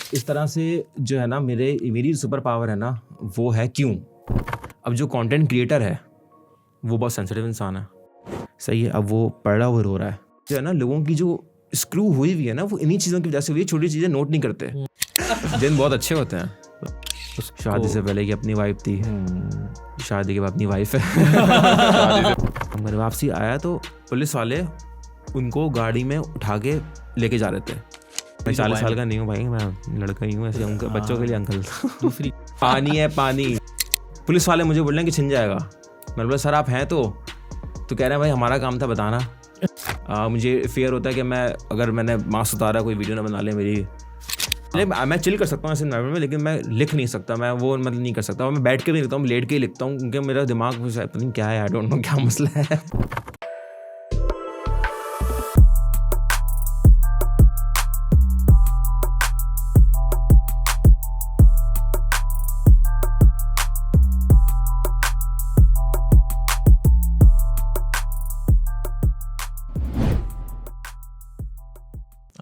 इस तरह से जो है ना मेरी सुपर पावर है ना वो है क्यों। अब जो कंटेंट क्रिएटर है वो बहुत सेंसिटिव इंसान है, सही है। अब वो पढ़ रहा वो रो रहा है, जो है ना लोगों की जो स्क्रू हुई है ना वो इन्हीं चीज़ों की वजह से हुई है। छोटी चीज़ें नोट नहीं करते, दिन बहुत अच्छे होते हैं। शादी से पहले की अपनी वाइफ थी, शादी के बाद अपनी वाइफ है। मेरे वापसी आया तो पुलिस वाले उनको गाड़ी में उठा के लेके जा रहे थे। मैं 40 साल का नहीं हूँ भाई, मैं लड़का ही हूँ, ऐसे अंकल बच्चों के लिए अंकल। दूसरी पानी है पानी। पुलिस वाले मुझे बोल रहे हैं कि छिन जाएगा। मैं बोला सर आप हैं तो कह रहे हैं भाई हमारा काम था बताना। मुझे फियर होता है कि अगर मैंने मास्क उतारा कोई वीडियो ना बना ले मेरी। मैं चिल कर सकता हूँ ऐसे एनवायरमेंट में, लेकिन मैं लिख नहीं सकता, मैं वो मतलब नहीं कर सकता। और मैं बैठ के भी लिखता हूँ, लेट के ही लिखता हूँ, क्योंकि मेरा दिमाग पता नहीं क्या है, आई डोंट नो क्या मसला है।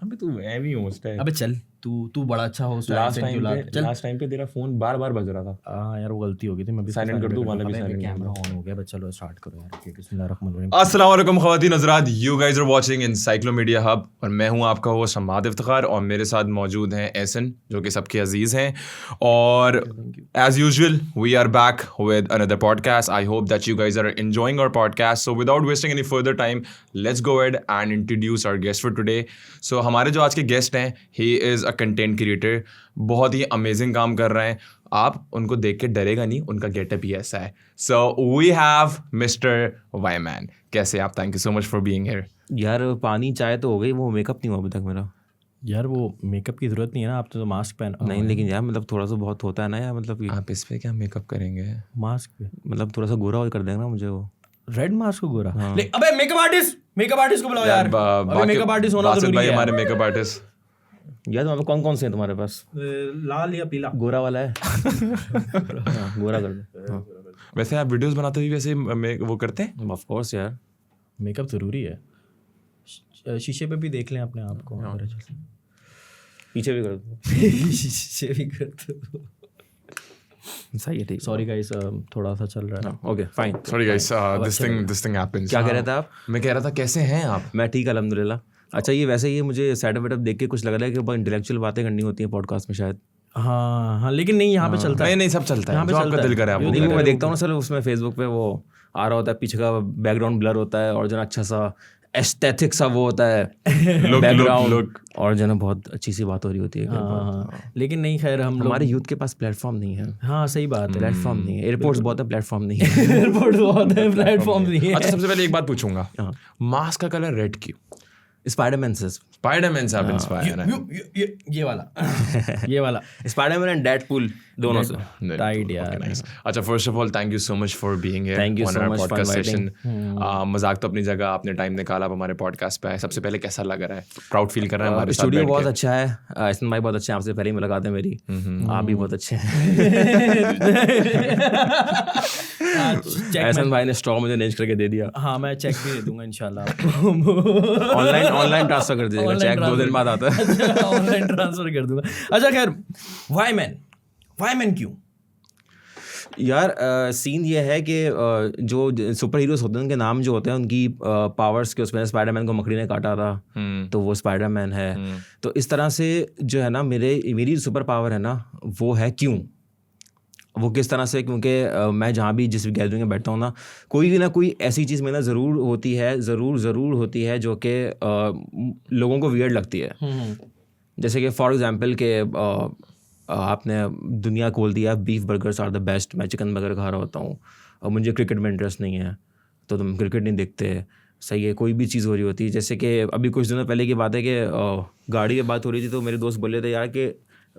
अबे तू एवी होस्ट है। अबे चल तू बड़ा अच्छा होस्ट है। लास्ट टाइम पे तेरा फोन बार बज रहा था। हाँ यार वो गलती हो गई थी, मैं भी साइलेंट कर दूं, वाला भी साइलेंट कैमरा ऑन हो गया। बस चलो स्टार्ट करो यार। बिस्मिल्लाहिर्रहमानिर्रहीम। अस्सलाम वालेकुम ख़वातीन हज़रात, you guys are watching Encyclomedia Hub और मैं हूं आपका होस्ट हम्माद इफ्तिखार और मेरे साथ मौजूद हैं एहसन जो कि सबके अजीज़ हैं। और as usual we are back with another podcast. I hope that you guys are enjoying our podcast. So without wasting any further time let's go ahead and introduce our guest for today. So हमारे जो आज के guest हैं, he is a content creator, बहुत ही amazing काम कर रहे हैं। आप उनको देख के डरेगा नहीं, उनका गेटअप ही ऐसा है। So we have mister Wyman. कैसे आप? Thank you so much for being here. यार पानी चाय तो हो गई, वो मेकअप नहीं हुआ अभी तक मेरा। यार वो मेकअप की जरूरत नहीं है ना, आप तो मास्क पहन। नहीं लेकिन यार मतलब थोड़ा सा बहुत होता है ना यार, मतलब आप इस पे क्या मेकअप करेंगे? मास्क पे मतलब थोड़ा सा गोरा और कर देंगे ना मुझे वो। रेड मास्क को गोरा। हाँ। अबे मेकअप आर्टिस्ट को बुलाओ यार। मेकअप आर्टिस्ट होना जरूरी है। हमारे मेकअप आर्टिस्ट यार तुम्हारे कौन कौन से हैं तुम्हारे पास? लाल या पीला? गोरा वाला है। हाँ, गोरा कर दो। हाँ। वैसे आप वीडियोस बनाते हुए वैसे वो करते हैं? ऑफ कोर्स यार, मेकअप जरूरी है। शीशे पे भी देख लें अपने आप को। पीछे भी कर दो। शीशे भी कर दो। सही है, ठीक। सॉरी गाइस, थोड़ा सा चल रहा है। Okay fine. Sorry guys, this thing happens. क्या कह रहे थे आप? मैं कह रहा था कैसे हैं आप? मैं ठीक अल्हम्दुलिल्लाह। अच्छा ये वैसे ये मुझे सेटअप वेटअप देख के कुछ लग रहा है कि बहुत इंटेलेक्चुअल बातें करनी होती हैं पॉडकास्ट में शायद। हाँ लेकिन नहीं, यहाँ पे चलता है। नहीं सब चलता है, जो आपका दिल करे आप वो नहीं, करें। मैं देखता हूँ ना सर, उसमें फेसबुक पे वो आ रहा होता है, पीछे का बैकग्राउंड ब्लर होता है और जो ना अच्छा सा एस्थेटिक सा वो होता है बैकग्राउंड, और जो ना बहुत अच्छी सी बात हो रही होती है। हाँ, लेकिन नहीं, खैर हम हमारे यूथ के पास प्लेटफॉर्म नहीं है। हाँ सही बात है, प्लेटफॉर्म नहीं है। एयरपोर्ट्स बहुत है, प्लेटफॉर्म नहीं है। एयरपोर्ट बहुत है, प्लेटफॉर्म नहीं है। अच्छा सबसे पहले एक बात पूछूंगा, मास्क का कलर रेड क्यों? स्पाइडरमैन से आप इंस्पायर हैं? ये वाला ये वाला स्पाइडरमैन एंड डेडपूल दोनों से टाइट यार। अच्छा first of all thank you so much for being here. Thank you so much for session. मजाक तो अपनी जगह, आपने टाइम निकाला आप हमारे पॉडकास्ट पे आए। सबसे पहले कैसा लग रहा है? प्राउड फील कर रहे हैं हमारे साथ? स्टूडियो बहुत अच्छा है, एहसन भाई बहुत अच्छे हैं, आपसे पहले ही मुलाकात है मेरी। आप भी बहुत अच्छे हैं। एहसन भाई ने स्ट्रॉ मुझे अरेंज करके दे दिया। हाँ मैं चेक भी दे दूंगा इंशाल्लाह। ऑनलाइन ट्रांसफर कर दीजिएगा, चेक 2 दिन बाद आता है। ऑनलाइन ट्रांसफर कर दूंगा। अच्छा खैर, वाईमैन क्यों? यार सीन ये है कि जो सुपर हीरोज होते हैं उनके नाम जो होते हैं उनकी पावर्स के उसमें स्पाइडरमैन को मकड़ी ने काटा था तो वो स्पाइडरमैन है। तो इस तरह से जो है ना मेरी सुपर पावर है ना वो है क्यों। वो किस तरह से, क्योंकि मैं जहाँ भी जिस गैदरिंग में बैठता हूँ ना कोई ऐसी चीज़ मेरे ना ज़रूर होती है जो कि लोगों को वियर्ड लगती है। जैसे कि फॉर एग्जांपल के आपने दुनिया खोल दिया, beef burgers are the best, मैं चिकन बर्गर खा रहा होता हूँ और मुझे क्रिकेट में इंटरेस्ट नहीं है तो तुम क्रिकेट नहीं देखते। सही है, कोई भी चीज़ हो रही होती है। जैसे कि अभी कुछ दिनों पहले की बात है कि गाड़ी की बात हो रही थी तो मेरे दोस्त बोले थे यार कि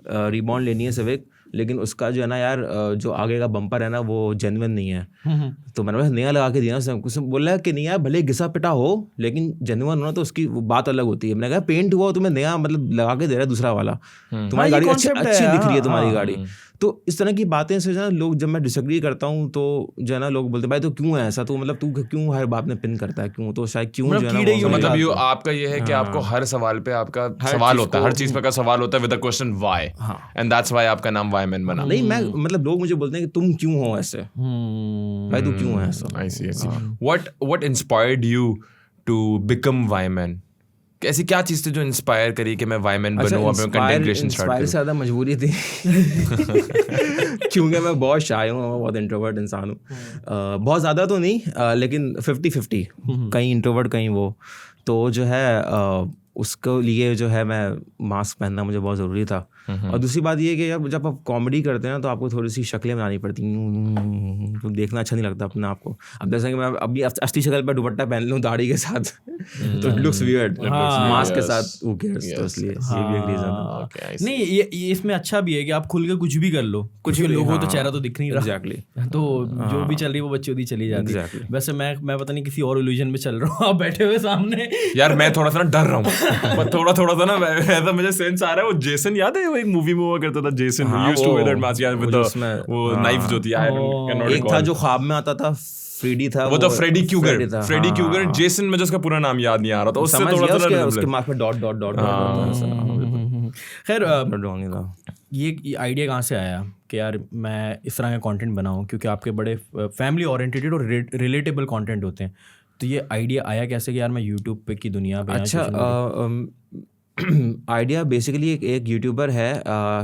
रिबॉन्ड लेनी है सिविक, लेकिन उसका जो है ना यार जो आगे का बम्पर है ना वो जेन्युइन नहीं है। तो मैंने बस नया लगा के दिया ना, कुछ बोला कि नहीं यार भले घिसा पिटा हो लेकिन जेन्युइन होना तो उसकी बात अलग होती है। मैंने कहा पेंट हुआ तुम्हें नया मतलब लगा के दे रहा है दूसरा वाला, तुम्हारी गाड़ी अच्छी दिख रही है तुम्हारी गाड़ी। तो इस तरह की बातें से जो है लोग, जब मैं डिसएग्री करता हूँ तो जो है ना लोग बोलते हैं भाई तो क्यों है ऐसा, तो मतलब तू क्यों हर बात में पिन करता है, क्यों, तो शायद क्यों जो है ना तो मतलब ये आपका ये है कि आपको हर सवाल पे आपका सवाल होता है, हर चीज पे का सवाल होता है with the question why, and that's why आपका नाम व्हाई मैन बना। नहीं, मैं मतलब लोग मुझे बोलते हैं कि तुम क्यों हो ऐसे, भाई तू क्यों है ऐसा। I see. What inspired you to become Why Man? ऐसी क्या चीज थी जो इंस्पायर करी कि मैं व्हाई मैन बनूं और मैं कंटेंट क्रिएशन स्टार्ट करूं? से ज़्यादा मजबूरी थी क्योंकि मैं बहुत शाय हूँ, मैं बहुत इंट्रोवर्ट इंसान हूँ, बहुत ज़्यादा तो नहीं, लेकिन 50-50, कहीं इंट्रोवर्ट कहीं वो, तो जो है उसको लिए जो है मैं मास्क पहनना मुझे बहुत ज़रूरी था। और दूसरी बात ये कि जब आप कॉमेडी करते हैं तो आपको थोड़ी सी शक्लें बनानी पड़ती हैं, तो देखना अच्छा नहीं लगता अपने आप को। अब जैसे कि मैं अभी असली शक्ल पर दुपट्टा पहन लूँ दाढ़ी के साथ तो इट लुक्स वियर्ड, मास्क के साथ who cares, तो इसलिए ये भी एक रीज़न है। नहीं, ये इसमें अच्छा भी है कि आप खुल के कुछ भी कर लो, कुछ भी लोगों तो चेहरा तो दिख नहीं रहा। एग्जैक्टली, तो जो भी चल रही है वो बच्ची चली जाती है। Exactly. वैसे मैं पता नहीं किसी और इल्यूजन में चल रहा हूँ, आप बैठे हुए सामने। यार मैं थोड़ा सा ना डर रहा हूँ पर थोड़ा सा ना ऐसा मुझे सेंस आ रहा है। वो जेसन याद है, वो एक मूवी में हुआ करता था Jason, used to wear that mask यार विद वो नाइफ जो थी, आई कैन नॉट। एक था जो ख्वाब में आता था, फ्रेडी था, वो तो फ्रेडी क्यूगर, जेसन मुझे उसका पूरा नाम याद नहीं आ रहा था, उससे थोड़ा सा उसके मार्क में डॉट डॉट डॉट। खैर, ये आइडिया कहाँ से आया कि यार मैं इस तरह का कंटेंट बनाऊं, क्योंकि आपके बड़े फैमिली ओरिएंटेड और रिलेटेबल कंटेंट होते हैं, तो ये आइडिया आया कैसे कि यार मैं यूट्यूब पे की दुनिया पे? अच्छा, आइडिया बेसिकली एक यूट्यूबर है,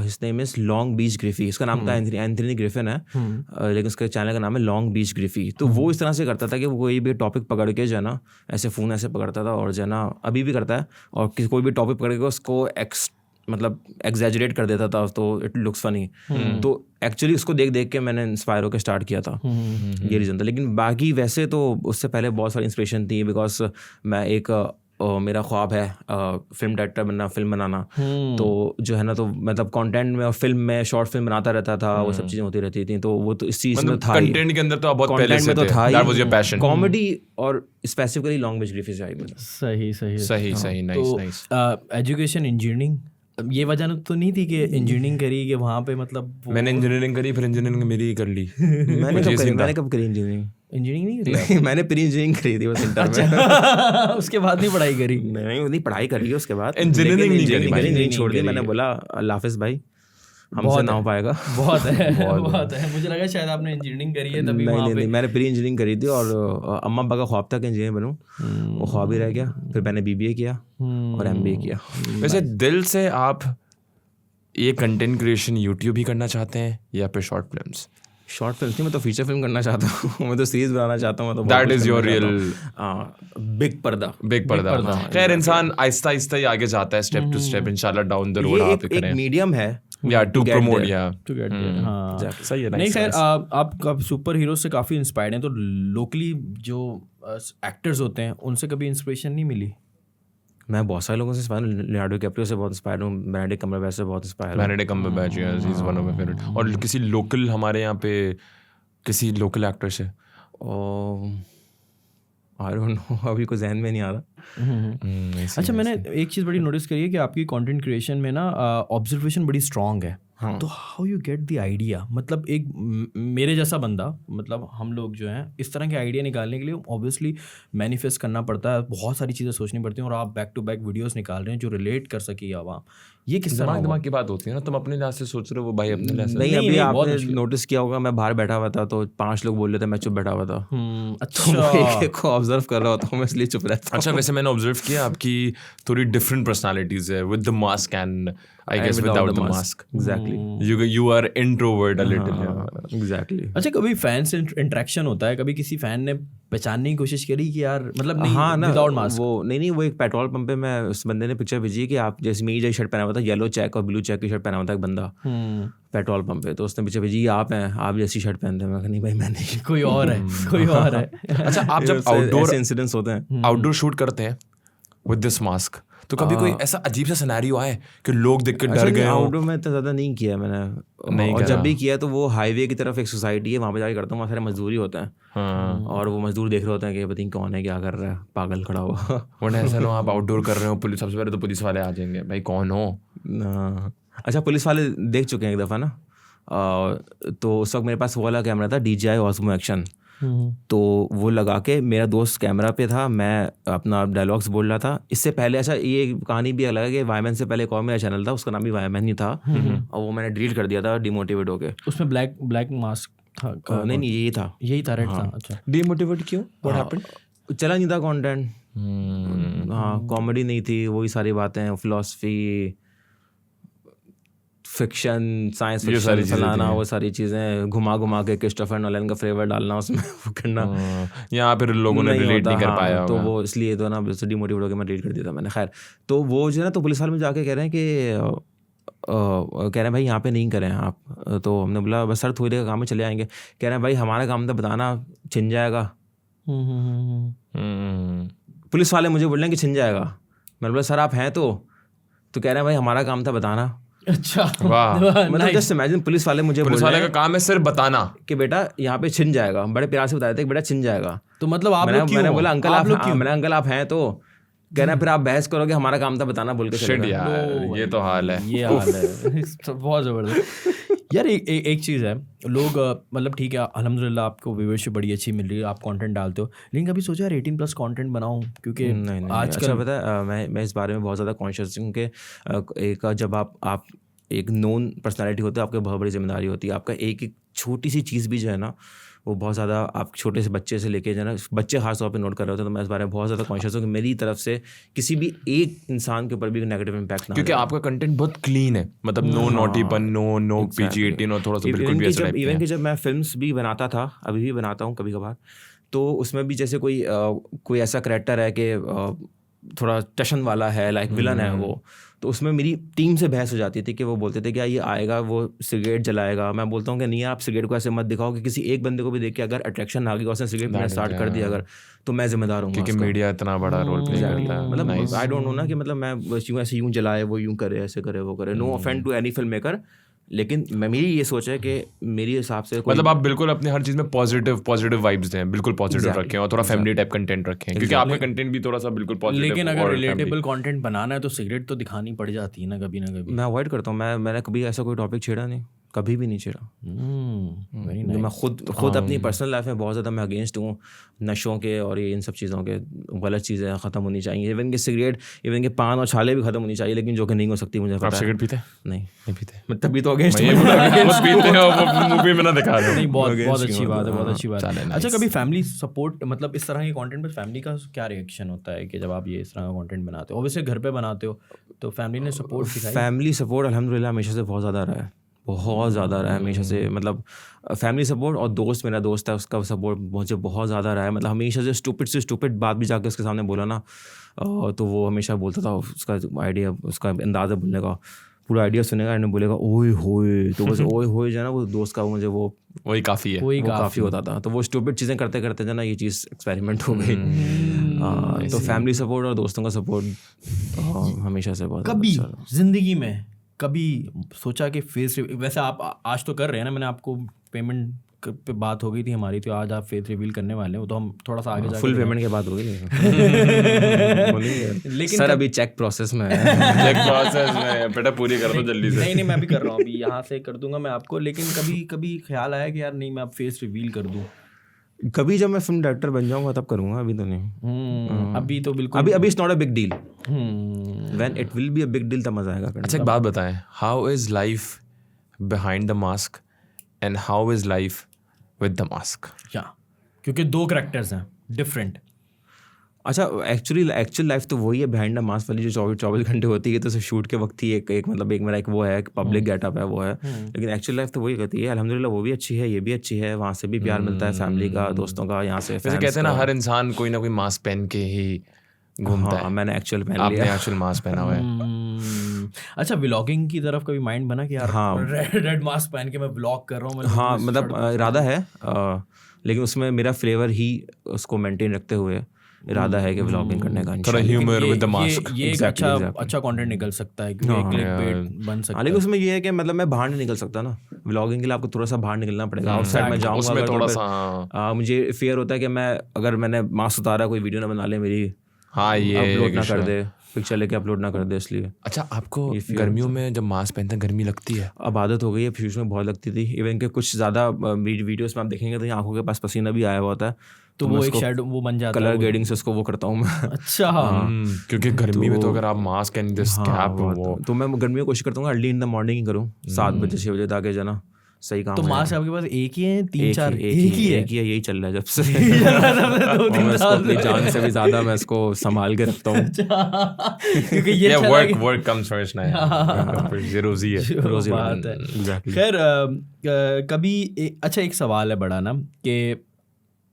his name is Long Beach ग्रिफी, इसका नाम था एंथनी ग्रिफिन है, लेकिन उसके चैनल का नाम है लॉन्ग बीच ग्रिफी। तो वो इस तरह से करता था कि वो कोई भी टॉपिक पकड़ के जो है ना ऐसे फ़ोन ऐसे पकड़ता था, और जो है ना अभी भी करता है, और कोई भी टॉपिक पकड़ के उसको मतलब एग्जैजरेट कर देता था, तो इट लुक्स फनी। तो एक्चुअली उसको देख देख के मैंने इंस्पायर होकर स्टार्ट किया था, ये रीज़न था। लेकिन बाकी वैसे तो उससे पहले बहुत सारी इंस्पिरेशन थी, बिकॉज मैं मेरा ख्वाब है फिल्म डायरेक्टर बनना, फिल्म बनाना। तो जो है ना, तो मतलब कंटेंट में और फिल्म में शॉर्ट फिल्म बनाता रहता था, वो सब चीज़ें होती रहती थी, तो वो तो इस चीज़ में था, कंटेंट के अंदर तो आप बहुत पहले से थे, that was your passion, comedy और स्पेसिफिकली लॉन्ग बीच ग्रिफी से आई मुझे। सही, नाइस। एजुकेशन इंजीनियरिंग, ये वजह तो नहीं थी कि इंजीनियरिंग करी कि वहाँ पे मतलब मैंने इंजीनियरिंग करी, फिर इंजीनियरिंग मेरी कर ली। मैंने कब करी इंजीनियरिंग नहीं करी? मैंने प्री इंजीनियरिंग करी थी बस इंटर में। उसके बाद नहीं पढ़ाई करी? नहीं पढ़ाई करी है उसके बाद, इंजीनियरिंग नहीं छोड़ दी। मैंने बोला अल्लाह हाफिज़ भाई, हमसे ना हो पाएगा। बहुत है। मुझे लगा शायद आपने इंजीनियरिंग करी है तभी। नहीं, मैंने प्री इंजीनियरिंग करी थी, और अम्मा अब्बा का ख्वाब था कि इंजीनियर बनूं, वो ख्वाब ही रह गया। फिर मैंने BBA किया और MBA किया। वैसे दिल से आप ये कंटेंट क्रिएशन यूट्यूब ही करना चाहते हैं या फिर शॉर्ट फिल्म्स? शॉर्ट फिल्म थी, मैं तो फीचर फिल्म करना चाहता हूँ, मैं तो सीरीज बनाना चाहता हूँ, मैं तो that is your real big पर्दा। खैर इंसान आहिस्ता आहिस्ता ही आगे जाता है, स्टेप टू स्टेप, इंशाल्लाह डाउन द रोड आप करें। एक मीडियम है या टू प्रमोट या टू गेट देयर। हाँ सही है। नहीं खैर, आप सुपर हीरो से काफ़ी इंस्पायर्ड हैं, तो लोकली जो एक्टर्स होते हैं उनसे कभी इंस्पिरेशन नहीं मिली? मैं बहुत सारे लोगों से इंस्पायर हूँ, लियोनार्डो डिकैप्रियो से बहुत इंस्पायर हूँ, बेनेडिक्ट कम्बरबैच से बहुत इंस्पायर हूँ। Benedict Cumberbatch is one of my favourite. और किसी लोकल हमारे यहाँ पे किसी लोकल एक्टर से? आई डोंट नो, अभी कोई जहन में नहीं आ रहा। अच्छा, मैंने एक चीज़ बड़ी नोटिस करी है कि आपकी कंटेंट क्रिएशन में ना ऑब्जर्वेशन बड़ी स्ट्रांग है। हाँ। तो how you get the idea? मतलब एक मेरे जैसा बंदा, मतलब हम लोग जो हैं इस तरह के आइडिया निकालने के लिए ऑब्वियसली मैनिफेस्ट करना पड़ता है, बहुत सारी चीज़ें सोचनी पड़ती हैं, और आप बैक टू बैक वीडियोस निकाल रहे हैं जो रिलेट कर सकी आवाम। ये किस तरह दिमाग की बात होती है ना, तुम अपने लिहाज से सोच रहे हो, वो भाई अपने लिहाज से नहीं। अभी आपने नोटिस किया होगा, मैं बाहर बैठा हुआ था तो 5 लोग बोल रहे थे, मैं चुप बैठा हुआ था। अच्छा, एक को ऑब्जर्व कर रहा होता हूँ मैं, इसलिए चुप रहता हूँ। अच्छा, वैसे मैंने ऑब्जर्व किया आपकी थोड़ी डिफरेंट पर्सनालिटीज है, with the mask and I guess without the mask. Exactly, you are introvert a little. Exactly. अच्छा, कभी फैन से इंटरेक्शन होता है? कभी किसी फैन ने पहचानने की कोशिश करी कि यार मतलब नहीं, हाँ ना, विदाउट मास्क? वो नहीं, वो एक पेट्रोल पंप पे मैं उस बंदे ने पिक्चर भेजी कि आप जैसे मेरी शर्ट पहना हुआ था, येलो चेक और ब्लू चेक की शर्ट पहना हुआ था एक बंदा पेट्रोल पंप पे, तो उसने पिक्चर भेजी, आप हैं, आप जैसी शर्ट पहनते हैं। मैं कहा नहीं भाई, मैं नहीं, कोई और है, कोई और है। अच्छा, आप जब आउटडोर इंसिडेंट्स होते हैं, आउटडोर शूट करते हैं विद दिस मास्क, तो कभी कोई ऐसा अजीब सा सिनेरियो आए कि लोग देख के डर गए? आउटडोर में इतना ज़्यादा नहीं किया मैंने, और जब भी किया तो वो हाईवे की तरफ एक सोसाइटी है, वहाँ पे जाके करता हूँ, वहाँ सारे मजदूरी होते हैं, और वो मजदूर देख रहे होते हैं कि पता नहीं कौन है, क्या कर रहा है, पागल खड़ा हुआ। वरना ऐसा ना आप आउटडोर कर रहे हो, पुलिस सबसे पहले तो पुलिस वाले आ जाएंगे, भाई कौन हो? अच्छा, पुलिस वाले देख चुके हैं एक दफ़ा ना, तो उस वक्त मेरे पास वो वाला कैमरा था DJI Osmo Action। तो वो लगा के मेरा दोस्त कैमरा पे था, मैं अपना डायलॉग्स बोल रहा था। इससे पहले अच्छा ये कहानी भी अलग है कि वाईमैन से पहले एक और मेरा चैनल था, उसका नाम भी वाईमैन ही था, और वो मैंने डिलीट कर दिया था डिमोटिवेट होके। उसमें ब्लैक मास्क था? नहीं यही था, रेड था। अच्छा, डिमोटिवेट क्यों? What happened? चला नहीं था कंटेंट। हाँ, कॉमेडी नहीं थी, वही सारी बातें, फिलॉसफी, फिक्शन, साइंस फिक्शन फलाना, वो सारी चीज़ें घुमा के क्रिस्टोफर नोलन का फ्लेवर डालना उसमें, वो करना यहाँ पे लोगों ने रिलेट नहीं कर पाया। तो वो इसलिए तो ना डिमोटिवेट होकर मैं डिलीट कर दिया था मैंने। खैर, तो वो जो है ना, तो पुलिस वाले में जाके कह रहे हैं कि कह रहे हैं भाई यहाँ पे नहीं करें आप। तो हमने बोला बस सर थोड़ी देर का काम में चले आएंगे। कह रहे हैं भाई हमारा काम था बताना, छिन जाएगा। पुलिस वाले मुझे बोल रहे हैं कि छिन जाएगा। मैंने बोला सर आप हैं तो कह रहे हैं भाई हमारा काम था बताना। अच्छा, वाह, मतलब जस्ट इमेजिन पुलिस वाले मुझे पुलिस वाले का काम है सिर्फ बताना कि बेटा यहाँ पे छिन जाएगा। बड़े प्यार से बताया था कि बेटा छिन जाएगा। तो मतलब आप लोग क्यों? मैंने बोला अंकल आप हैं तो कह रहे हैं फिर आप बहस करोगे, हमारा काम था बताना बोल के। शिट यार, ये तो हाल है, ये हाल है बहुत ज़बरदस्त। यार एक चीज़ है, लोग मतलब ठीक है अल्हम्दुलिल्लाह आपको व्यूअरशिप बड़ी अच्छी मिल रही है, आप कंटेंट डालते हो, लेकिन कभी सोचा 18+ कंटेंट बनाऊं? क्योंकि नहीं आजकल पता है मैं इस बारे में बहुत ज़्यादा कॉन्शियस हूँ कि एक जब आप एक नोन पर्सनालिटी होते हो, आपकी बहुत बड़ी जिम्मेदारी होती है। आपका एक छोटी सी चीज़ भी जो है ना, वो बहुत ज़्यादा, आप छोटे से बच्चे से लेके जो है ना, बच्चे खास तौर पे नोट कर रहे होते हैं। तो मैं इस बारे में बहुत ज़्यादा कॉन्शियस हूँ कि मेरी तरफ से किसी भी एक इंसान के ऊपर भी नेगेटिव इम्पैक्ट ना, क्योंकि आपका कंटेंट बहुत क्लीन है, मतलब नो नॉटीपन, नो PG-18 और थोड़ा सा बिल्कुल भी ऐसा टाइप। इवन कि जब मैं फिल्म्स भी बनाता था, अभी भी बनाता हूँ कभी कभार, तो उसमें भी जैसे कोई ऐसा कैरेक्टर है कि थोड़ा टशन वाला है, लाइक विलन है वो, तो उसमें मेरी टीम से बहस हो जाती थी कि वो बोलते थे क्या ये आएगा वो सिगरेट जलाएगा। मैं बोलता हूँ कि नहीं आप सिगरेट को ऐसे मत दिखाओ कि किसी एक बंदे को भी देख के अगर अट्रैक्शन आ गई, उसने सिगरेट पीना स्टार्ट कर दिया अगर, तो मैं जिम्मेदार हूँ, क्योंकि मीडिया इतना बड़ा रोल प्ले करता है। मतलब आई डोंट नो ना कि मतलब मैं बस यूँ ऐसे यूँ जलाए, वो यूँ करे, ऐसे करे, वो करे। No offend to any film maker, लेकिन मेरी ये सोच है कि मेरी हिसाब से मतलब आप बिल्कुल अपनी हर चीज़ में पॉजिटिव वाइब्स दें, बिल्कुल पॉजिटिव रखें और थोड़ा फैमिली टाइप कंटेंट रखें, क्योंकि आपका कंटेंट भी थोड़ा सा बिल्कुल पॉजिटिव। लेकिन अगर रिलेटेबल कंटेंट बनाना है तो सिगरेट तो दिखानी पड़ जाती है ना कभी ना कभी। मैं अवॉइड करता हूँ, मैंने कभी ऐसा कोई टॉपिक छेड़ा नहीं, कभी भी नहीं छेड़ा। मैं खुद अपनी पर्सनल लाइफ में बहुत ज़्यादा मैं अगेंस्ट हूँ नशों के और ये इन सब चीज़ों के। गलत चीज़ें ख़त्म होनी चाहिए, इवन कि सिगरेट, इवन कि पान और छाले भी ख़त्म होनी चाहिए, लेकिन जो कि नहीं हो सकती मुझे पता है। आप सिगरेट पीते? नहीं पीते, मैं तभी तो अगेंस्ट मूवी में ना दिखा रहा हूँ। नहीं, बहुत अच्छी बात है, बहुत अच्छी बात है। अच्छा, कभी फैमिली सपोर्ट, मतलब इस तरह के कंटेंट पे फैमिली का क्या रिएक्शन होता है कि जब आप ये इस तरह का कंटेंट बनाते हो? ऑब्वियसली घर पे बनाते हो, तो फैमिली ने सपोर्ट दिखाई? फैमिली सपोर्ट अल्हम्दुलिल्लाह हमेशा से बहुत ज़्यादा रहा है, बहुत ज़्यादा रहा है हमेशा से। मतलब फैमिली सपोर्ट और मेरा दोस्त है उसका सपोर्ट मुझे बहुत ज़्यादा रहा है। मतलब हमेशा से स्टूपिड बात भी जाके उसके सामने बोला ना, तो वो हमेशा बोलता था, उसका आइडिया, उसका अंदाज़ा बोलने का, पूरा आइडिया सुनेगा एंड बोलेगा ओए होए, तो बस ओए होए जो है ना वो दोस्त का मुझे वही काफ़ी है, वो काफ़ी होता था। तो वो स्टूपिड चीज़ें करते करते जो ना ये चीज़ एक्सपेरिमेंट हो गई। तो फैमिली सपोर्ट और दोस्तों का सपोर्ट हमेशा से बहुत। कभी ज़िंदगी में कभी सोचा कि फेस, वैसे आप आज तो कर रहे हैं ना, मैंने आपको पेमेंट पे बात हो गई थी हमारी, तो आज आप फेस रिवील करने वाले हैं, वो तो हम थोड़ा सा आगे जाके फुल पेमेंट के बाद होगी लेकिन सर अभी चेक प्रोसेस में है। चेक प्रोसेस में बेटा, पूरी कर दो जल्दी से। नहीं मैं भी कर रहा हूँ, अभी यहाँ से कर दूंगा मैं आपको। लेकिन कभी ख्याल आया कि यार नहीं मैं अब फेस रिवील कर दूँ? कभी जब मैं फिल्म डायरेक्टर बन जाऊंगा तब करूंगा, अभी तो नहीं। अभी तो बिल्कुल, अभी it's not a big deal. When it will be a big deal तब मजा आएगा। अच्छा, एक बात बताएं, how is life behind the mask and how is life with the mask? क्योंकि 2 कैरेक्टर्स हैं डिफरेंट। अच्छा, एक्चुअल लाइफ तो वही है बिहाइंड द मास्क वाली, जो 24 घंटे होती है। तो सिर्फ शूट के वक्त ही एक मतलब एक मेरा एक वो है, पब्लिक गेटअप है वो है, लेकिन एक्चुअल लाइफ तो वही होती है। अल्हम्दुलिल्लाह वो भी अच्छी है, ये भी अच्छी है, वहाँ से भी प्यार मिलता है, फैमिली का, दोस्तों का, यहाँ से। वैसे कहते हैं ना हर इंसान कोई ना कोई मास्क पहन के ही घूमता है। मैंने एक्चुअल पहन लिया, आपने एक्चुअल मास्क पहना हुआ है। अच्छा, व्लॉगिंग की तरफ कभी माइंड बना कि यार रेड मास्क पहन के मैं व्लॉग कर रहा हूँ? हाँ, मतलब इरादा है, लेकिन उसमें मेरा फ्लेवर ही उसको मेंटेन रखते हुए इरादा है कि व्लॉगिंग करने का। थोड़ा ह्यूमर विद द मास्क, ये एक अच्छा कंटेंट निकल सकता है, क्योंकि एक क्लिकबेट बन सकता है। लेकिन उसमें ये है कि मतलब मैं बाहर नहीं निकल सकता ना, व्लॉगिंग के लिए आपको थोड़ा सा बाहर निकलना पड़ेगा। आउटसाइड में जाऊंगा थोड़ा सा मुझे फेयर होता है कि मैं अगर मैंने मास्क उतारा कोई वीडियो ना बना ले मेरी, हाँ ये अपलोड एक ना issue कर है। दे, पिक्चर लेके अपलोड ना कर दे इसलिए। अच्छा आपको गर्मियों में जब मास्क पहनते हैं गर्मी लगती है? अब आदत हो गई है, शुरू में बहुत लगती थी, इवन के कुछ ज़्यादा वीडियोस में आप देखेंगे तो आंखों के पास पसीना भी आया हुआ होता है, तो वो एक शेडो वो बन जाता है कलर ग्रेडिंग से उसको वो करता हूँ मैं। अच्छा क्योंकि गर्मी में तो अगर आप मास्क एंड दिस कैप वो तो मैं गर्मी में कोशिश करता हूँ अर्ली इन द मॉर्निंग ही करूँ, 7 बजे 6 बजे ताकि जना सही काम तो हो मास्क जाए। आपके पास एक ही है, 3 एक 4 ही एक ही है? यही चल रहा है जब से। 2-3 मैं इसको साल अपनी जान से भी ज़्यादा मैं इसको संभाल के रखता हूँ। क्योंकि ये या चला वर्क कम्स फर्स्ट ना, ये रोजी है। रोजी बात है। Exactly. खैर कभी अच्छा एक सवाल है बड़ा ना कि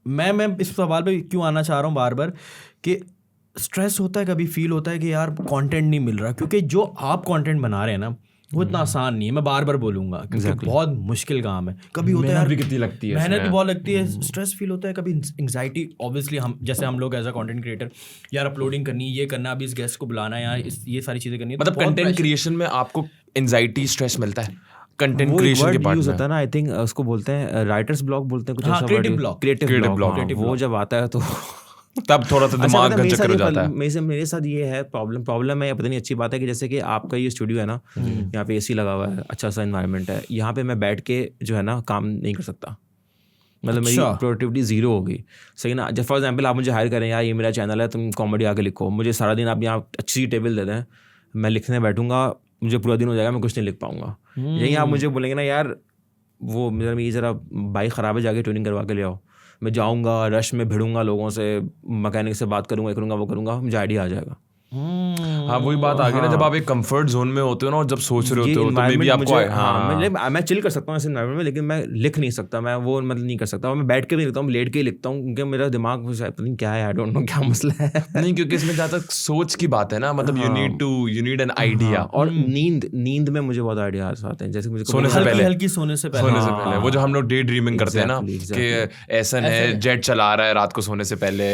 मैं इस सवाल पे क्यों आना चाह रहा हूँ बार बार कि स्ट्रेस होता है, कभी फील होता है कि यार कंटेंट नहीं मिल रहा, क्योंकि जो आप कंटेंट बना रहे हैं ना वो इतना आसान नहीं है, मैं बार बार बोलूंगा, क्योंकि बहुत मुश्किल काम है। कभी होता है यार भी कितनी लगती है, मेहनत भी बहुत लगती है, स्ट्रेस फील होता है, कभी एंग्जाइटी। ऑब्वियसली हम जैसे हम लोग एज अ कंटेंट क्रिएटर यार अपलोडिंग करनी है, ये करना, अभी इस गेस्ट को बुलाना है, ये सारी चीज़ें करनी है। मतलब कंटेंट क्रिएशन में आपको एंजाइटी स्ट्रेस मिलता है कंटेंट क्रिएशन के पार्ट में? होता है ना, आई थिंक उसको बोलते हैं राइटर्स ब्लॉक बोलते हैं कुछ ऐसा, क्रिएटिव ब्लॉक, क्रिएटिव ब्लॉक। वो जब आता है तो तब थोड़ा सा दिमाग का चक्कर हो जाता है। मेरे साथ ये है प्रॉब्लम है, पता नहीं अच्छी बात है कि जैसे कि आपका ये स्टूडियो है ना, यहाँ पे एसी लगा हुआ है, अच्छा सा एनवायरनमेंट है, यहाँ पे मैं बैठ के जो है ना काम नहीं कर सकता, मतलब मेरी प्रोडक्टिविटी जीरो होगी, सही ना। जब फॉर एग्जांपल आप मुझे हायर करें, यार ये मेरा चैनल है, तुम कॉमेडी आके लिखो, मुझे सारा दिन आप यहाँ अच्छी टेबल दे दें, मैं लिखने बैठूंगा, मुझे पूरा दिन हो जाएगा, मैं कुछ नहीं लिख पाऊंगा। यही आप मुझे बोलेंगे ना यार वो मेरा ये ज़रा बाइक ख़राब है, जाके ट्यूनिंग करवा के ले आओ, मैं जाऊंगा रश में भिड़ूंगा लोगों से, मैकेनिक से बात करूंगा, ये करूंगा वो करूंगा, मुझे आइडिया आ जाएगा। हाँ वही बात आ गई ना, जब आप एक कंफर्ट जोन में होते हो ना और जब सोच रहे होते हो तो मे बी आपको मैं चिल कर सकता हूँ ऐसे एनवायरनमेंट में, लेकिन मैं लिख नहीं सकता, मैं वो मतलब नहीं कर सकता, और मैं बैठ के भी लिखता हूँ, लेट के ही लिखता हूँ, क्योंकि मेरा दिमाग पता नहीं क्या है, आई डोंट नो क्या मसला है। नहीं क्योंकि इसमें ज़्यादा सोच की बात है ना, मतलब यू नीड एन आइडिया। और नींद में मुझे बहुत आइडियाज आते हैं, जैसे मुझे सोने से पहले वो जो हम लोग डे ड्रीमिंग करते हैं ना कि ऐसा है जेट चला रहा है रात को सोने से पहले,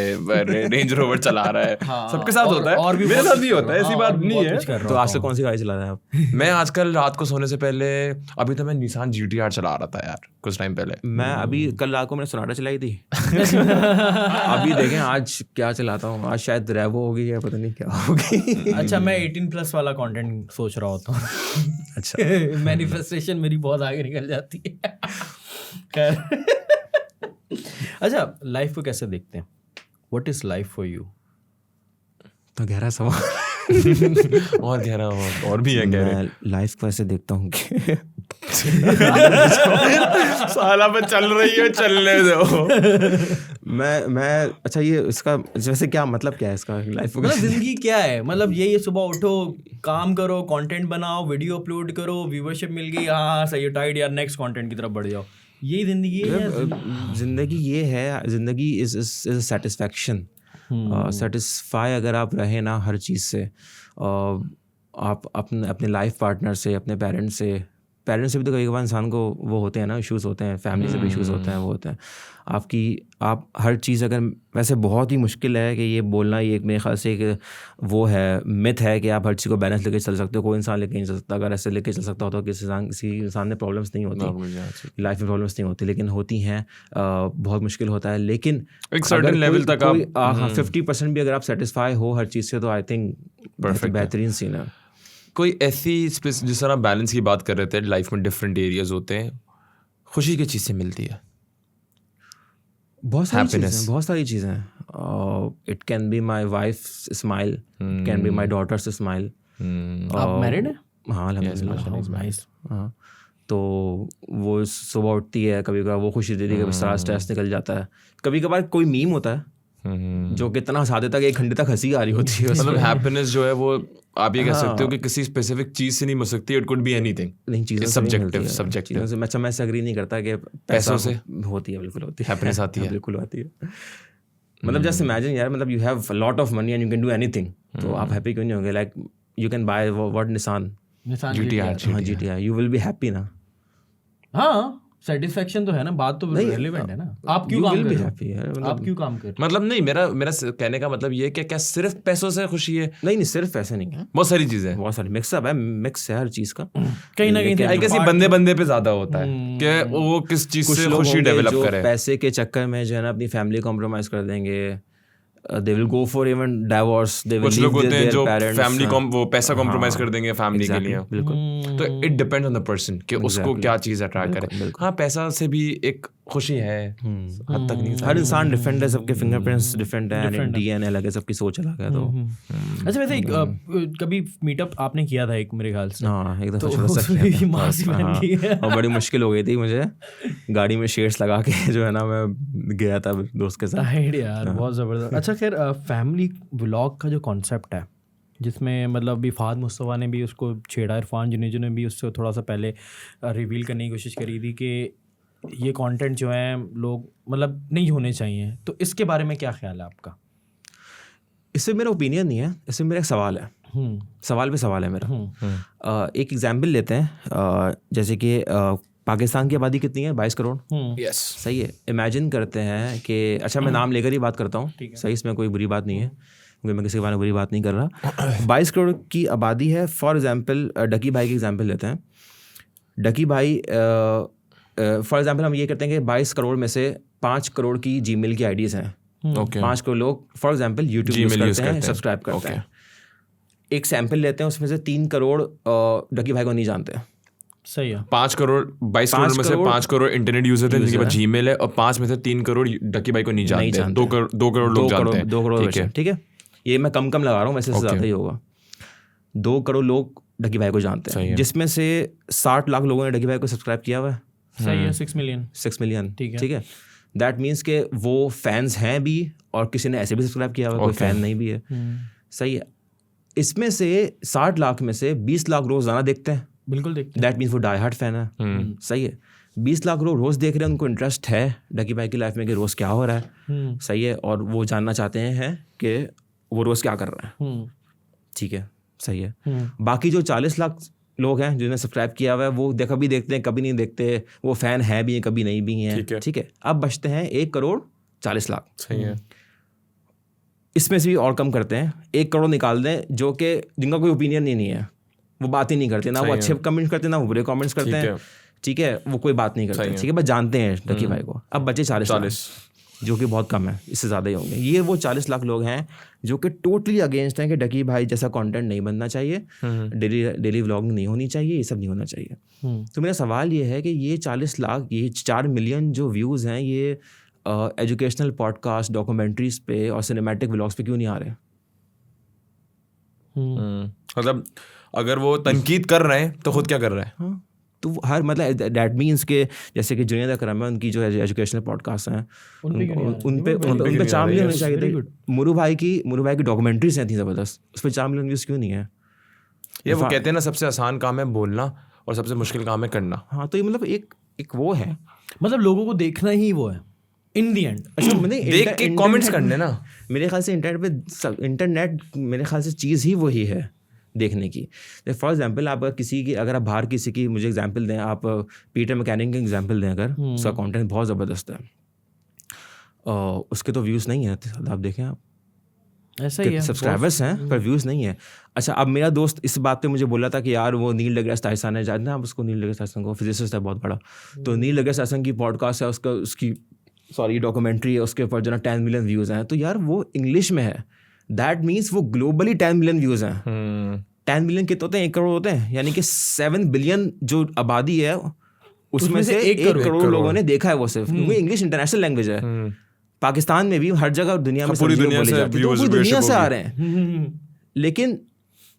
रेंज रोवर चला रहा है, सबके साथ होता है, और मेरे साथ भी होता है, ऐसी बात नहीं है। तो आजकल कौन सी गाड़ी चला रहे हैं आप? मैं आजकल रात को सोने से पहले, अभी तो मैं निसान GTR चला रहा था यार कुछ टाइम पहले। मैं अभी कल रात को मैंने सोनाटा चलाई थी। अभी देखें आज क्या चलाता हूँ, आज शायद रेवो होगी या पता नहीं क्या होगी। अच्छा मैं 18+ वाला कंटेंट सोच रहा होता हूँ। अच्छा मैनिफेस्टेशन मेरी बहुत आगे निकल जाती है। खैर अच्छा लाइफ को कैसे देखते हैं? What is life for you? तो गहरा सवाल। और गहरा और भी है गहरे। मैं लाइफ को ऐसे देखता हूँ कि साला पे चल रही है, चलने दो। मैं अच्छा ये इसका जैसे क्या मतलब क्या है इसका, लाइफ को मतलब जिंदगी क्या है, मतलब ये सुबह उठो, काम करो, कंटेंट बनाओ, वीडियो अपलोड करो, व्यूवरशिप मिल गई, हाँ सही है, टाइट यार, नेक्स्ट कंटेंट की तरफ बढ़ जाओ, यही जिंदगी है? जिंदगी ये है, जिंदगी इज सेटिस्फैक्शन। सेटिस्फाई अगर आप रहे ना हर चीज़ से, आप अपने लाइफ पार्टनर से, अपने पेरेंट्स से भी तो कभी कभार इंसान को वो होते हैं ना, इश्यूज़ होते हैं, फैमिली से भी इश्यूज़ होते हैं, वो होते हैं आप हर चीज़ अगर, वैसे बहुत ही मुश्किल है कि ये बोलना, ये मेरे ख्याल से एक वो है, मिथ है कि आप हर चीज़ को बैलेंस लेके चल सकते हो, कोई इंसान लेके नहीं चल सकता। अगर ऐसे लेके चल सकता होता तो किसी इंसान में प्रॉब्लम्स नहीं होती, लाइफ में प्रॉब्लम्स नहीं होती, लेकिन होती हैं, बहुत मुश्किल होता है। लेकिन एक सर्टेन लेवल तक आप 50% भी अगर आप सेटिस्फाई हो हर चीज़ से, तो आई थिंक बेहतरीन सीन है। कोई ऐसी जिस तरह बैलेंस की बात कर रहे थे, लाइफ में डिफरेंट एरियाज होते हैं, खुशी की चीज़ से मिलती है बहुत सारी चीज़ें। It can be my wife smile, it can be my daughter's smile. आप मैरिड हैं? हाँ अल्हम्दुलिल्लाह। हाँ तो वो सुबह उठती है, कभी कभार वो खुशी देती है, कभी सारा स्ट्रेस निकल जाता है। कभी कभार कोई मीम होता है जो कितना हंसा देता है कि 1 घंटे तक हंसी आ रही होती है। मतलब हैप्पीनेस जो है वो आप ये कह सकते हो कि किसी स्पेसिफिक चीज से नहीं मिल सकती, इट कुड बी एनीथिंग। नहीं, चीज़ें सब्जेक्टिव। मैं ऐसा एग्री नहीं करता कि पैसों से होती है, बिल्कुल होती है, हैप्पीनेस आती है, बिल्कुल आती है। मतलब जस्ट इमेजिन यार, मतलब you have lot of money and you can do anything, तो आप हैप्पी क्यों नहीं होंगे? Like you can by what Nissan GTR, you will be happy ना। हाँ सेटिस्फैक्शन तो है ना, बात तो रेलेवेंट है ना। आप क्यों काम कर रहे हो? आप क्यों काम कर रहे हो? मतलब नहीं, मेरा कहने का मतलब ये है कि क्या सिर्फ पैसों से खुशी है? नहीं, सिर्फ पैसे नहीं है, बहुत सारी चीजें, बहुत सारी मिक्सअप है, मिक्स है हर चीज का। कहीं ना कहीं आई गेस बंदे पे ज्यादा होता है कि वो किस चीज से खुशी डेवलप करे। पैसे के चक्कर में जो है ना अपनी फैमिली कॉम्प्रोमाइज कर देंगे, they will go for even divorce, they will कुछ leave लोग होते हैं their जो parents, फैमिली वो पैसा हाँ, कॉम्प्रोमाइज कर देंगे फैमिली के exactly, लिए। बिल्कुल। तो it depends on the person कि उसको क्या चीज़ अट्रैक्ट करे। हाँ, पैसा से भी एक खुशी है हद तक नहीं। हर इंसान डिफरेंट है, सबके फिंगरप्रिंट्स डिफरेंट है, डीएनए अलग है, सबकी सोच अलग है। तो अच्छा वैसे कभी मीटअप आपने किया था एक मेरे ख्याल से? हाँ, एक दफा तो छोटा सा उसमें भी मासी बन हाँ, गई है। और बड़ी मुश्किल हो गई थी मुझे, गाड़ी में शेड्स लगा के जो है ना मैं गया था दोस्त के साथ। आइडिया यार बहुत ज़बरदस्त। अच्छा खैर फैमिली व्लॉग का जो कॉन्सेप्ट है, जिसमें मतलब अभी फ़ाद मुस्तफ़ा ने भी उसको छेड़ा, इरफान जुनेजो ने भी उससे थोड़ा सा पहले रिवील करने की कोशिश करी थी कि ये कंटेंट जो है लोग मतलब नहीं होने चाहिए, तो इसके बारे में क्या ख्याल है आपका? इससे मेरा ओपिनियन नहीं है, इससे मेरा एक सवाल है, सवाल पे सवाल है मेरा। एक एग्जाम्पल लेते हैं, जैसे कि पाकिस्तान की आबादी कितनी है? 22 करोड़। यस, सही है। इमेजिन करते हैं कि अच्छा मैं नाम लेकर ही बात करता हूँ, सही, इसमें कोई बुरी बात नहीं है क्योंकि मैं किसी के बारे में बुरी बात नहीं कर रहा। 22 करोड़ की आबादी है। फॉर एग्जांपल डकी भाई की एग्जांपल लेते हैं। डकी भाई फॉर एग्जांपल हम ये करते हैं कि 22 करोड़ में से 5 करोड़ की जीमेल की आईडीज़ हैं। ओके, 5 करोड़ लोग फॉर एग्जांपल यूट्यूब यूज़ करते हैं, सब्सक्राइब करते हैं। एक सैंपल लेते हैं, उसमें से 3 करोड़ डकी भाई को नहीं जानते। सही है। 5 करोड़ 22 करोड़ में से 5 करोड़ इंटरनेट यूजर थे जिनके पास जीमेल है, और 5 में से 3 करोड़ डकी भाई को नहीं जानते। 2 करोड़ लोग जानते हैं। 2 करोड़, ठीक है, ये मैं कम लगा रहा हूँ, वैसे से ज़्यादा ही होगा। 2 करोड़ लोग डकी भाई को जानते हैं, जिसमें से 60 लाख लोगों ने डकी भाई को सब्सक्राइब किया हुआ है। सही है। 6 मिलियन ठीक है। दैट मीन्स के वो फैंस हैं भी और किसी ने ऐसे भी सब्सक्राइब किया हुआ, कोई फैन नहीं भी है। सही है। इसमें से 60 लाख में से 20 लाख रोज़ाना देखते हैं। बिल्कुल देखते हैं। दैट मीन्स वो डाई हार्ड फैन है। सही है। 20 लाख लोग रोज़ देख रहे हैं, उनको इंटरेस्ट है डकी भाई की लाइफ में कि रोज़ क्या हो रहा है। सही है। और वो जानना चाहते हैं कि वो रोज़ क्या कर रहा है। ठीक है, सही है। बाकी जो 40 लाख लोग हैं जिन्होंने सब्सक्राइब किया हुआ है, वो कभी देखते हैं, कभी नहीं देखते, वो फ़ैन है भी हैं, कभी नहीं भी हैं। ठीक है। अब बचते हैं 1 करोड़ 40 लाख। सही है। इसमें से भी और कम करते हैं, 1 करोड़ निकाल दें जो कि जिनका कोई ओपिनियन ही नहीं है, वो बात ही नहीं करते, ना वो अच्छे कमेंट्स करते हैं, ना वो बुरे कमेंट्स करते हैं। ठीक है, वो कोई बात नहीं करते। ठीक है, बस जानते हैं डकी भाई को। अब बचे 40 लाख, जो कि बहुत कम है, इससे ज़्यादा ही होंगे। ये वो 40 लाख लोग हैं जो कि टोटली अगेंस्ट हैं कि डकी भाई जैसा कंटेंट नहीं बनना चाहिए, डेली व्लॉगिंग नहीं होनी चाहिए, ये सब नहीं होना चाहिए। तो मेरा सवाल ये है कि ये 40 लाख, ये 4 मिलियन जो व्यूज़ हैं, ये एजुकेशनल पॉडकास्ट, डॉक्यूमेंट्रीज पे और सिनेमैटिक व्लॉग्स पे क्यों नहीं आ रहे? मतलब अगर वो तनकीद कर रहे हैं तो खुद क्या कर रहे हैं? हाँ, तो हर मतलब दैट मीन्स के जैसे कि जुनैद अकरम है, उनकी जो एजुकेशनल पॉडकास्ट हैं उन पे 4 मिलियन होने चाहिए थे। मुरू भाई की डॉक्यूमेंट्रीज हैं इतनी ज़बरदस्त, उस पर 4 मिलियन व्यूज़ क्यों नहीं है? ये वो कहते हैं ना, सबसे आसान काम है बोलना और सबसे मुश्किल काम है करना। हाँ, तो ये मतलब एक वो है, मतलब लोगों को देखना ही वो है इन दी एंड। अच्छा मैंने देख के कमेंट्स करने ना, मेरे ख्याल से इंटरनेट मेरे ख्याल से चीज़ ही वही है देखने की। फॉर एग्जांपल आप अगर आप बाहर किसी की, मुझे एग्जांपल दें, आप पीटर मैकेनिक की एग्जांपल दें, अगर उसका कंटेंट बहुत ज़बरदस्त है, उसके तो व्यूज़ नहीं है, आप देखें, आप ऐसा ही है, सब्सक्राइबर्स हैं पर व्यूज़ नहीं है। अच्छा, अब मेरा दोस्त इस बात पे मुझे बोला था कि यार वो नील डीग्रास टायसन है, जानते हैं आप उसको? नील डीग्रास टायसन को, फिजिसिस्ट है बहुत बड़ा। तो नील डीग्रास टायसन की पॉडकास्ट है, उसकी डॉक्यूमेंट्री है, उसके ऊपर जो ना 10 मिलियन व्यूज़ हैं। तो यार वो इंग्लिश में है, दैट मीन्स वो ग्लोबली 10 मिलियन व्यूज़ हैं। 10 मिलियन कितने होते हैं? 1 करोड़ होते हैं, यानी कि 7 बिलियन जो आबादी है उसमें से 1 करोड़ लोगों ने देखा है वो, सिर्फ क्योंकि इंग्लिश इंटरनेशनल लैंग्वेज है। पाकिस्तान में भी, हर जगह दुनिया में पूरी दुनिया से पूरी दुनिया से आ रहे हैं। लेकिन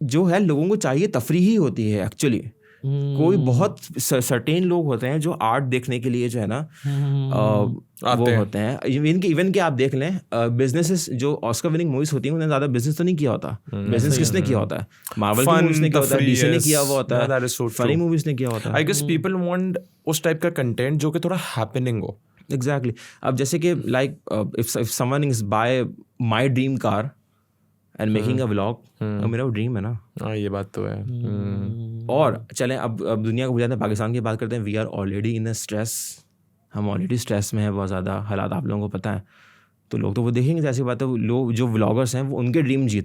जो है लोगोों को चाहिए तफरीह ही होती है एक्चुअली। कोई बहुत सर्टेन लोग होते हैं जो आर्ट देखने के लिए जो है ना वो होते हैं। इवन कि आप देख लें बिजनेसेस जो ऑस्कर विनिंग मूवीज होती हैं, उन्होंने ज़्यादा बिजनेस तो नहीं किया होता। बिजनेस किसने किया होता है? मार्वल की मूवीज ने किया होता है, डीसी ने किया हुआ होता है, फनी मूवीज ने किया होता है। आई गेस पीपल वांट उस टाइप का कंटेंट जो कि थोड़ा हैपनिंग हो। एग्जैक्टली। अब जैसे कि like if someone is by my dream car and making a vlog, मेरा वो ड्रीम है ना। हाँ, ये बात तो है। और चलें अब दुनिया को बुझाते हैं, पाकिस्तान की बात करते हैं। We are already in a stress, हम ऑलरेडी स्ट्रेस में हैं, बहुत ज़्यादा हालात आप लोगों को पता है। तो लोग तो वो देखेंगे, जैसी बात है, लोग जो व्लॉगर्स हैं वो उनके ड्रीम जी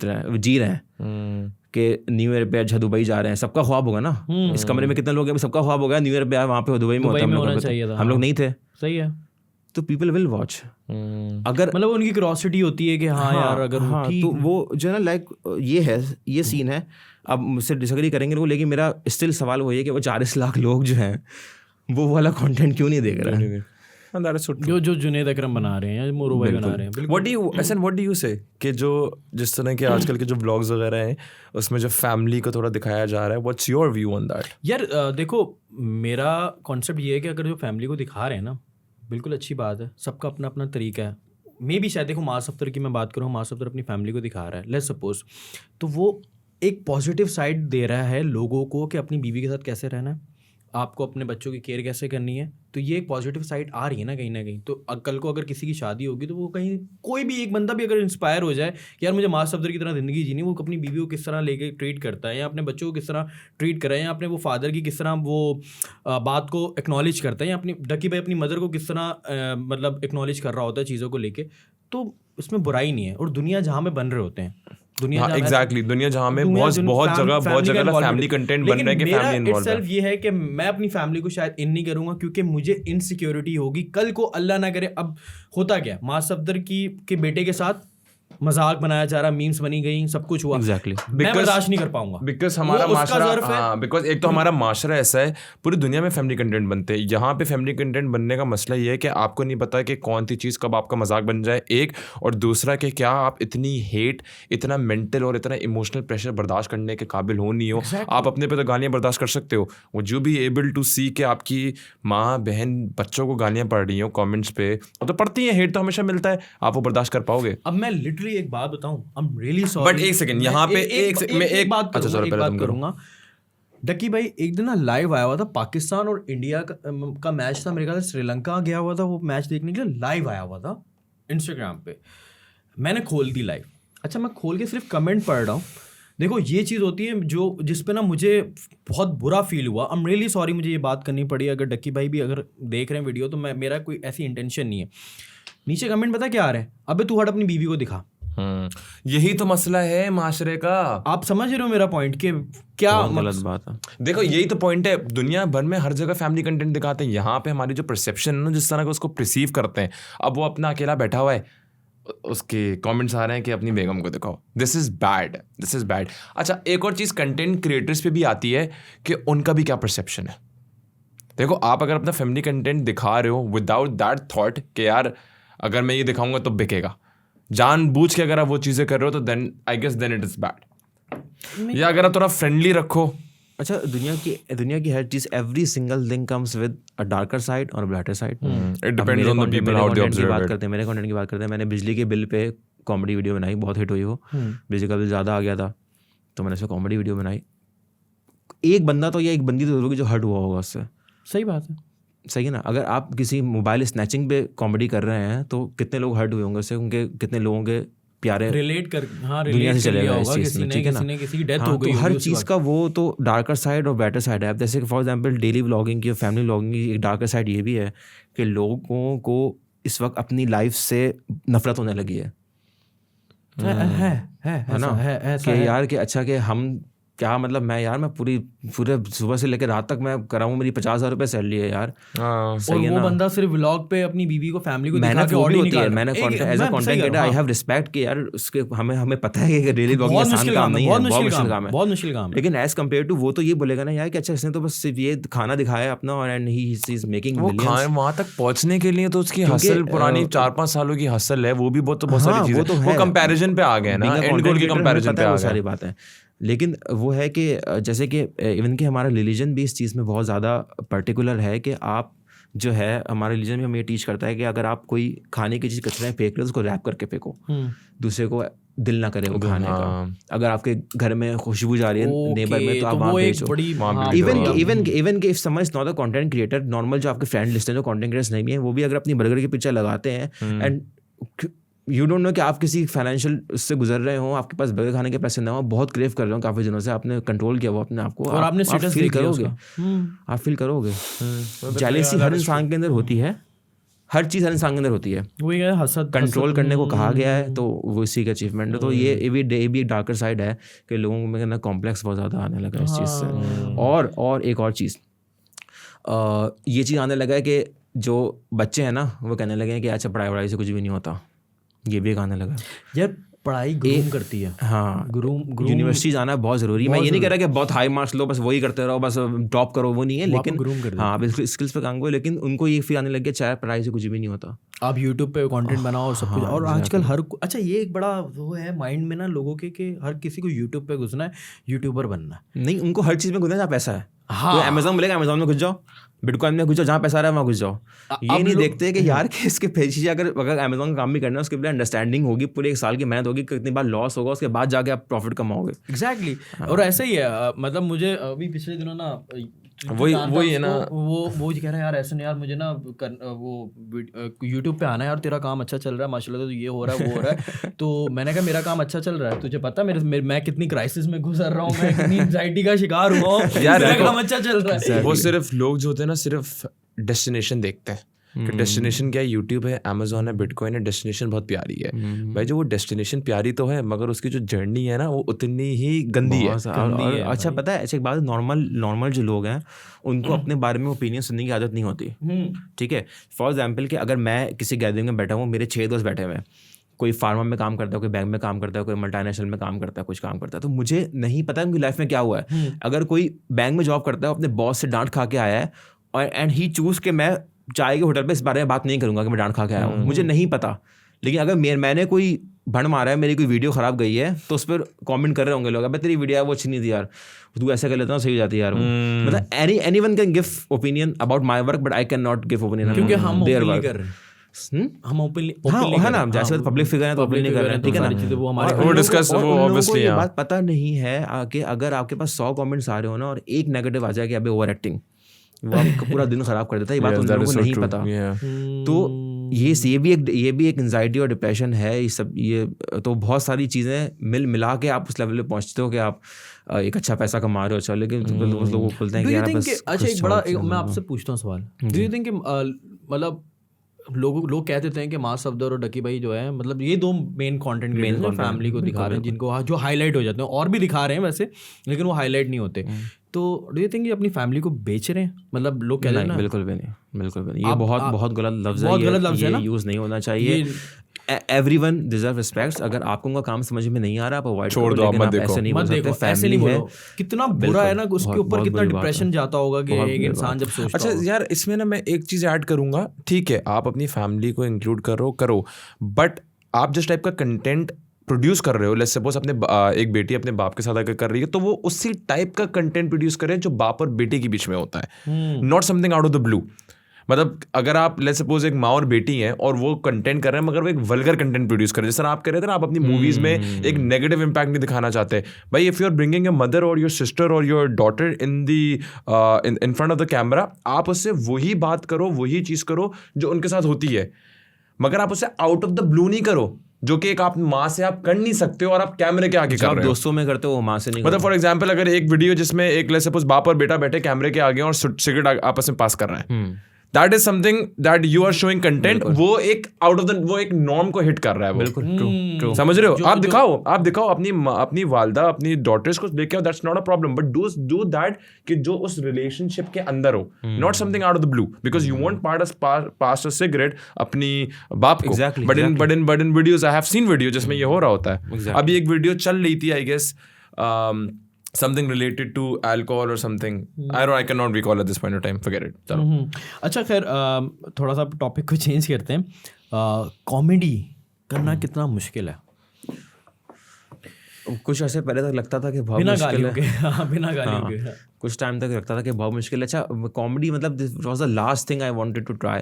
रहे हैं कि न्यू ईयर पे अच्छा दुबई जा रहे हैं। सबका ख्वाब होगा ना, इस कमरे में कितने लोग हैं, सबका ख्वाब होगा न्यू ईयर पे वहाँ पे दुबई में होता है। हम लोग नहीं थे। सही है। तो पीपल विल वॉच. अगर मतलब उनकी क्यूरियोसिटी होती है कि हाँ यार अगर वो ठीक तो वो जो है ना लाइक ये सीन है. अब मुझसे डिसएग्री करेंगे वो, लेकिन मेरा स्टिल सवाल वही है कि वो 40 लाख लोग जो हैं वो वाला कंटेंट क्यों नहीं देख रहे हैं. जो जुनेद अकरम बना रहे हैं या मोरू भाई बना रहे हैं. what do you say कि जो जिस तरह के आजकल के जो व्लॉग्स वगैरह हैं उसमें जो फैमिली को थोड़ा दिखाया जा रहा है, what's your view on that? यार देखो मेरा कॉन्सेप्ट ये है कि अगर जो फैमिली को दिखा रहे हैं ना, बिल्कुल अच्छी बात है, सबका अपना अपना तरीका है. मे भी शायद देखो मास अफ्तर की मैं बात करूँ, मास अफ्तर अपनी फैमिली को दिखा रहा है, लेट्स सपोज, तो वो एक पॉजिटिव साइड दे रहा है लोगों को कि अपनी बीवी के साथ कैसे रहना है, आपको अपने बच्चों की केयर कैसे करनी है. तो ये एक पॉजिटिव साइड आ रही है ना कहीं. तो कल को अगर किसी की शादी होगी तो वो कहीं कोई भी एक बंदा भी अगर इंस्पायर हो जाए यार मुझे मास अफ्तर की तरह ज़िंदगी जीनी, वो अपनी बीवी को किस तरह लेके ट्रीट करता है या अपने बच्चों को किस तरह ट्रीट कर रहा है या अपने वो फादर की किस तरह वो बात को एक्नॉलेज करता है या अपनी डकी भाई अपनी मदर को किस तरह मतलब एक्नॉलेज कर रहा होता है चीज़ों को लेके, तो इसमें बुराई नहीं है. और दुनिया जहाँ में बन रहे होते हैं, दुनिया जहाँ में बहुत जगह फैमिली कंटेंट बन रहा है कि फैमिली इन्वॉल्व है. ये है कि मैं अपनी फैमिली को शायद इन नहीं करूंगा क्योंकि मुझे इनसिक्योरिटी होगी. कल को अल्लाह ना करे, अब होता क्या मास अफ्तर के बेटे के साथ मजाक बनाया जा रहा, मीम्स बनी गई, सब कुछ हुआ. Exactly. मैं बर्दाश्त नहीं कर पाऊंगा बिकॉज हमारा माशरा, बिकॉज एक तो हमारा माशरा ऐसा है, पूरी दुनिया में फैमिली कंटेंट बनते हैं. यहाँ पे फैमिली कंटेंट बनने का मसला ये है कि आपको नहीं पता कि कौन सी चीज़ कब आपका मजाक बन जाए, एक, और दूसरा कि क्या आप इतनी हेट, इतना मेंटल और इतना इमोशनल प्रेशर बर्दाश्त करने के काबिल हो नहीं हो. आप अपने पे तो गालियाँ बर्दाश्त कर सकते हो, would you be able to see कि आपकी माँ बहन बच्चों को गालियाँ पढ़ रही हो कॉमेंट्स पे, और तो पढ़ती हैं, हेट तो हमेशा मिलता है, आप वो बर्दाश्त कर पाओगे? अब मैं लिटरली एक बात बताऊं, I am really sorry, but एक सेकंड यहाँ पे एक बात करूंगा. डक्की भाई एक दिन ना लाइव आया हुआ था, पाकिस्तान और इंडिया का मैच था, मेरे ख्याल से श्रीलंका गया हुआ था वो मैच देखने के लिए, लाइव आया हुआ था इंस्टाग्राम पे. मैंने खोल दी लाइव. अच्छा मैं खोल के सिर्फ कमेंट पढ़ रहा हूँ. देखो ये चीज़ होती है जो जिस पे ना मुझे बहुत बुरा फील हुआ. आई एम रियली सॉरी, मुझे ये बात करनी पड़ी. अगर डक्की भाई भी अगर देख रहे हैं वीडियो तो मेरा कोई ऐसी इंटेंशन नहीं है. नीचे कमेंट पता क्या आ रहा है, अबे तू हट अपनी बीवी को दिखा. यही तो मसला है माशरे का. आप समझ रहे हो मेरा पॉइंट कि क्या गलत बात है. देखो यही तो पॉइंट है, दुनिया भर में हर जगह फैमिली कंटेंट दिखाते हैं, यहाँ पे हमारी जो परसेप्शन है ना, जिस तरह का उसको परसीव करते हैं, अब वो अपना अकेला बैठा हुआ है, उसके कमेंट्स आ रहे हैं कि अपनी बेगम को दिखाओ. This is bad. अच्छा एक और चीज़ कंटेंट क्रिएटर्स पे भी आती है कि उनका भी क्या परसेप्शन है. देखो आप अगर अपना फैमिली कंटेंट दिखा रहे हो विदाउट दैट थॉट कि यार अगर मैं ये दिखाऊंगा तो बिकेगा, जानबूझ के अगर आप वो चीज़ें कर रहे हो तो then I guess then it is bad. या अगर आप थोड़ा फ्रेंडली रखो. अच्छा दुनिया की हर चीज़, every single thing comes with a darker side और brighter side. It depends on the people how they observe it. मेरे कंटेंट की बात करते हैं. मैंने बिजली के बिल पे कॉमेडी वीडियो बनाई, बहुत हिट हुई वो. बिजली का बिल ज़्यादा आ गया था तो मैंने उसमें कॉमेडी वीडियो बनाई. एक बंदा तो या एक बंदी तो होगी जो हर्ट हुआ होगा उससे. सही बात है. सही है ना. अगर आप किसी मोबाइल स्नैचिंग पे कॉमेडी कर रहे हैं तो कितने लोग हर्ट हुए होंगे उससे, उनके कितने लोगों के प्यारे रिलेट कर दुनिया से चलेगा इस चीज़ में, ठीक है ना. किसी की डेथ हो गई, तो हर चीज़ का वो तो डार्कर साइड और बेटर साइड है. जैसे फॉर एग्जांपल डेली व्लॉगिंग की, फैमिली व्लॉगिंग की एक डार्कर साइड ये भी है कि लोगों को इस वक्त अपनी लाइफ से नफरत होने लगी है ना. कि यार कि अच्छा कि हम क्या मतलब मैं पूरे सुबह से लेकर रात तक मैं कराऊँ, मेरी 50,000 रुपये सैलरी है यार. और वो बंदा सिर्फ व्लॉग पे अपनी बीवी को फैमिली को दिखा के ऑडियो निकाल. मैंने as a content creator I have respect कि यार उसके हमें पता है कि डेली व्लॉगिंग आसान काम नहीं है, बहुत मुश्किल काम है. लेकिन एज कम्पेयर टू वो तो ये बोलेगा ना यार कि अच्छा इसने तो बस सिर्फ ये खाना दिखाया अपना और and he is making millions. वहाँ तक पहुँचने के लिए तो उसकी हसल पुरानी 4-5 सालों की हसल है, वो भी बहुत सारी चीज़ें, वो कंपैरिजन पे आ गए ना, एंड गोल की कंपैरिजन पे आ गए, सारी बात है. लेकिन वो है कि जैसे कि इवन कि हमारा रिलीजन भी इस चीज़ में बहुत ज़्यादा पर्टिकुलर है कि आप जो है हमारे रिलीजन में हमें ये टीच करता है कि अगर आप कोई खाने की चीज़ कचरे में फेंक रहे हो उसको रैप करके फेंको, दूसरे को दिल ना करे वो खाने का. अगर आपके घर में खुशबू जा रही है नेबर में तो आप वहाँ भेजो. इवन कि इफ समझ not the content creator, normal जो आपके फ्रेंड लिस्ट है जो कंटेंट क्रिएटर्स नहीं है, वो भी अगर अपनी बर्गर की पिक्चर लगाते हैं एंड यू डोंट नो कि आप किसी फाइनेंशियल उससे गुजर रहे हो, आपके पास बर्गर खाने के पैसे ना हो, बहुत क्रेव कर रहे हो काफ़ी दिनों से, आपने कंट्रोल किया वो अपने आप को, और आपने फील करोगे, आप फील करोगे. जेलसी हर इंसान के अंदर होती है, हर चीज़ हर इंसान के अंदर होती है. वही है हसद कंट्रोल करने को कहा गया है तो वो इसी का अचीवमेंट है. तो ये भी एक डार्कर साइड है कि लोगों में ना कॉम्प्लेक्स बहुत ज़्यादा आने लगा इस चीज़ से. और एक और चीज़ ये चीज़ आने लगा है कि जो बच्चे हैं ना वो कहने लगे हैं कि अच्छा पढ़ाई से कुछ भी नहीं होता, ये भी कहने लगा। यार पढ़ाई ग्रूम करती है। हाँ, ग्रूम यूनिवर्सिटी जाना बहुत ज़रूरी है। मैं ये नहीं कह रहा कि बहुत हाई मार्क्स लो बस वही करते रहो बस टॉप करो, वो नहीं है, लेकिन ग्रूम कर हाँ बिल्कुल स्किल्स पे काम करो। लेकिन उनको ये फील आने लग गया चाहे पढ़ाई से कुछ भी नहीं होता, आप यूट्यूब पे कंटेंट बनाओ और सब कुछ। और आजकल अच्छा ये एक बड़ा वो है माइंड में ना लोगों के कि हर किसी को यूट्यूब पे घुसना है, यूट्यूबर बनना है। नहीं, उनको हर चीज़ में घुसना जहाँ पैसा है। हाँ, तो अमेजोन मिलेगा, अमेजोन में घुस जाओ, बिटकॉइन में घुस जाओ, जहाँ पैसा आ रहा है वहाँ घुस जाओ। ये नहीं देखते कि यार कि इसके पीछे अगर अमेजोन का काम भी करना है उसके लिए अंडरस्टैंडिंग होगी, पूरे एक साल की मेहनत होगी, कितनी बार लॉस होगा, उसके बाद जाके आप प्रॉफिट कमाओगे। एग्जैक्टली। और ऐसा ही है मतलब मुझे अभी पिछले दिनों ना वही है ना, वो कह रहा है यार ऐसा नहीं यार मुझे ना वो यूट्यूब पे आना है यार, तेरा काम अच्छा चल रहा है माशाल्लाह, तो ये हो रहा है वो हो रहा है। तो मैंने कहा मेरा काम अच्छा चल रहा है, तुझे पता मैं कितनी क्राइसिस में गुजर रहा हूँ, मैं कितनी एंजाइटी का शिकार हुआ हूँ, मेरा काम अच्छा चल रहा है। वो सिर्फ लोग जो होते हैं ना सिर्फ डेस्टिनेशन देखते हैं कि डेस्टिनेशन क्या है, यूट्यूब है, अमेजोन है, बिटकॉइन है, डेस्टिनेशन बहुत प्यारी है। भाई जो वो डेस्टिनेशन प्यारी तो है मगर उसकी जो जर्नी है ना वो उतनी ही गंदी है। अच्छा पता है ऐसी एक बात, नॉर्मल जो लोग हैं उनको अपने बारे में ओपिनियन सुनने की आदत नहीं होती। ठीक है, फॉर एग्जाम्पल कि अगर मैं किसी गैदरिंग में बैठा हूँ, मेरे 6 दोस्त बैठे हुए हैं, कोई फार्मा में काम करता है, कोई बैंक में काम करता है, कोई मल्टीनेशनल में काम करता है, कुछ काम करता है, तो मुझे नहीं पता उनकी लाइफ में क्या हुआ है। अगर कोई बैंक में जॉब करता है, अपने बॉस से डांट खा के आया है और एंड ही चूज के मैं चाय के होटल पे इस बारे में बात नहीं करूंगा कि मैं डांट खा के आया हूँ, मुझे नहीं पता। लेकिन अगर मैंने कोई भंड मारा है, मेरी कोई वीडियो खराब गई है, तो उस पर कमेंट कर रहे होंगे लोग, अब तेरी वीडियो है वो अच्छी नहीं थी यार, तू ऐसा कर लेता हूँ सही हो जाती है यार। मतलब anyone can give opinion about my work but I can not give opinion क्योंकि हम देयर ओपनली वर्क। कर रहे हैं, हम ओपनली है ना, जैसे पब्लिक फिगर है तो ओपनली कर रहे हैं, ठीक है ना, वो हमारे वो डिस्कस वो ऑब्वियसली ये बात पता नहीं है कि अगर आपके पास 100 कमेंट्स आ रहे हो ना और एक नेगेटिव आ जाए कि अबे ओवर एक्टिंग, वो आपका पूरा दिन खराब कर देता है। ये बात उन लोगों को नहीं पता। तो ये भी एक एंजाइटी और डिप्रेशन है, ये सब, ये तो बहुत सारी चीज़ें मिला के आप उस लेवल पे पहुंचते हो कि आप एक अच्छा पैसा कमा रहे हो। अच्छा, लेकिन लोग बोलते हैं कि यार बस अच्छा एक बड़ा मैं आपसे पूछता हूँ सवाल, डू यू थिंक मतलब लोग कहते थे कि मास अफदर और डकी भाई जो है, मतलब ये 2 मेन कंटेंट फैमिली को दिखा रहे हैं, जिनको जो हाईलाइट हो जाते हैं, और भी दिखा रहे हैं वैसे, लेकिन वो हाईलाइट नहीं होते। तो डू यू थिंक ये अपनी फैमिली को बेच रहे हैं? मतलब लोग कहते हैं ना, बिल्कुल भी नहीं, ये बहुत गलत लफ्ज़ है, बहुत गलत लफ्ज़ है ना, यूज़ नहीं होना चाहिए। Everyone deserve respect. अगर आपको उनका काम समझ में नहीं आ रहा आप अवॉइड छोड़ दो, मत देखो, ऐसे नहीं बोलो। कितना बुरा है ना, उसके ऊपर कितना डिप्रेशन जाता होगा कि एक इंसान जब सोचता अच्छा यार इसमें ना मैं एक चीज़ ऐड करूंगा, ठीक है आप अपनी फैमिली को इंक्लूड करो, बट आप जिस टाइप का कंटेंट प्रोड्यूस कर रहे हो, लेट्स सपोज अपने एक बेटी अपने बाप के साथ अगर कर रही है तो वो उसी टाइप का कंटेंट प्रोड्यूस करें जो बाप और बेटी के बीच में होता है, not something out of the blue. मतलब अगर आप लेट्स सपोज एक माँ और बेटी हैं और वो कंटेंट कर रहे हैं मगर वो एक वल्गर कंटेंट प्रोड्यूस कर रहे हैं, जिस तरह आप कह रहे थे ना आप अपनी मूवीज में एक नेगेटिव इंपैक्ट नहीं दिखाना चाहते। भाई if you are bringing your mother और योर सिस्टर और your daughter in front of the camera, आप उससे वही बात करो, वही चीज़ करो जो उनके साथ होती है, मगर आप उससे आउट ऑफ द ब्लू नहीं करो, जो कि एक आप माँ से आप कर नहीं सकते हो और आप कैमरे के आगे कर रहे हो। दोस्तों में करते हो, माँ से नहीं। मतलब फॉर एग्जांपल अगर एक वीडियो जिसमें एक लेट्स सपोज बाप और बेटा बैठे कैमरे के आगे और सिगरेट आपस में पास कर रहे हैं, that is something that you are showing content, वो एक आउट ऑफ द वो एक नॉर्म को हिट कर रहा है। बिल्कुल ट्रू, समझ रहे हो? आप दिखाओ अपनी वालदा अपनी डॉटर्स को लेके आओ, that's not a problem, but do that कि जो उस रिलेशनशिप के अंदर हो, not something out of the blue, because you won't pass a cigarette अपनी बाप को। But in videos I have seen video जिसमें ये हो रहा होता है। अभी एक वीडियो चल रही थी, I guess something related to alcohol or something. I cannot recall at this point of time. Forget it. चलो। अच्छा खैर थोड़ा सा टॉपिक को चेंज करते हैं। कॉमेडी करना कितना मुश्किल है? कुछ ऐसे पहले तक लगता था कि बहुत मुश्किल है, बिना गालियों के कुछ टाइम तक लगता था कि बहुत मुश्किल है। अच्छा कॉमेडी मतलब this was the last thing I wanted to try,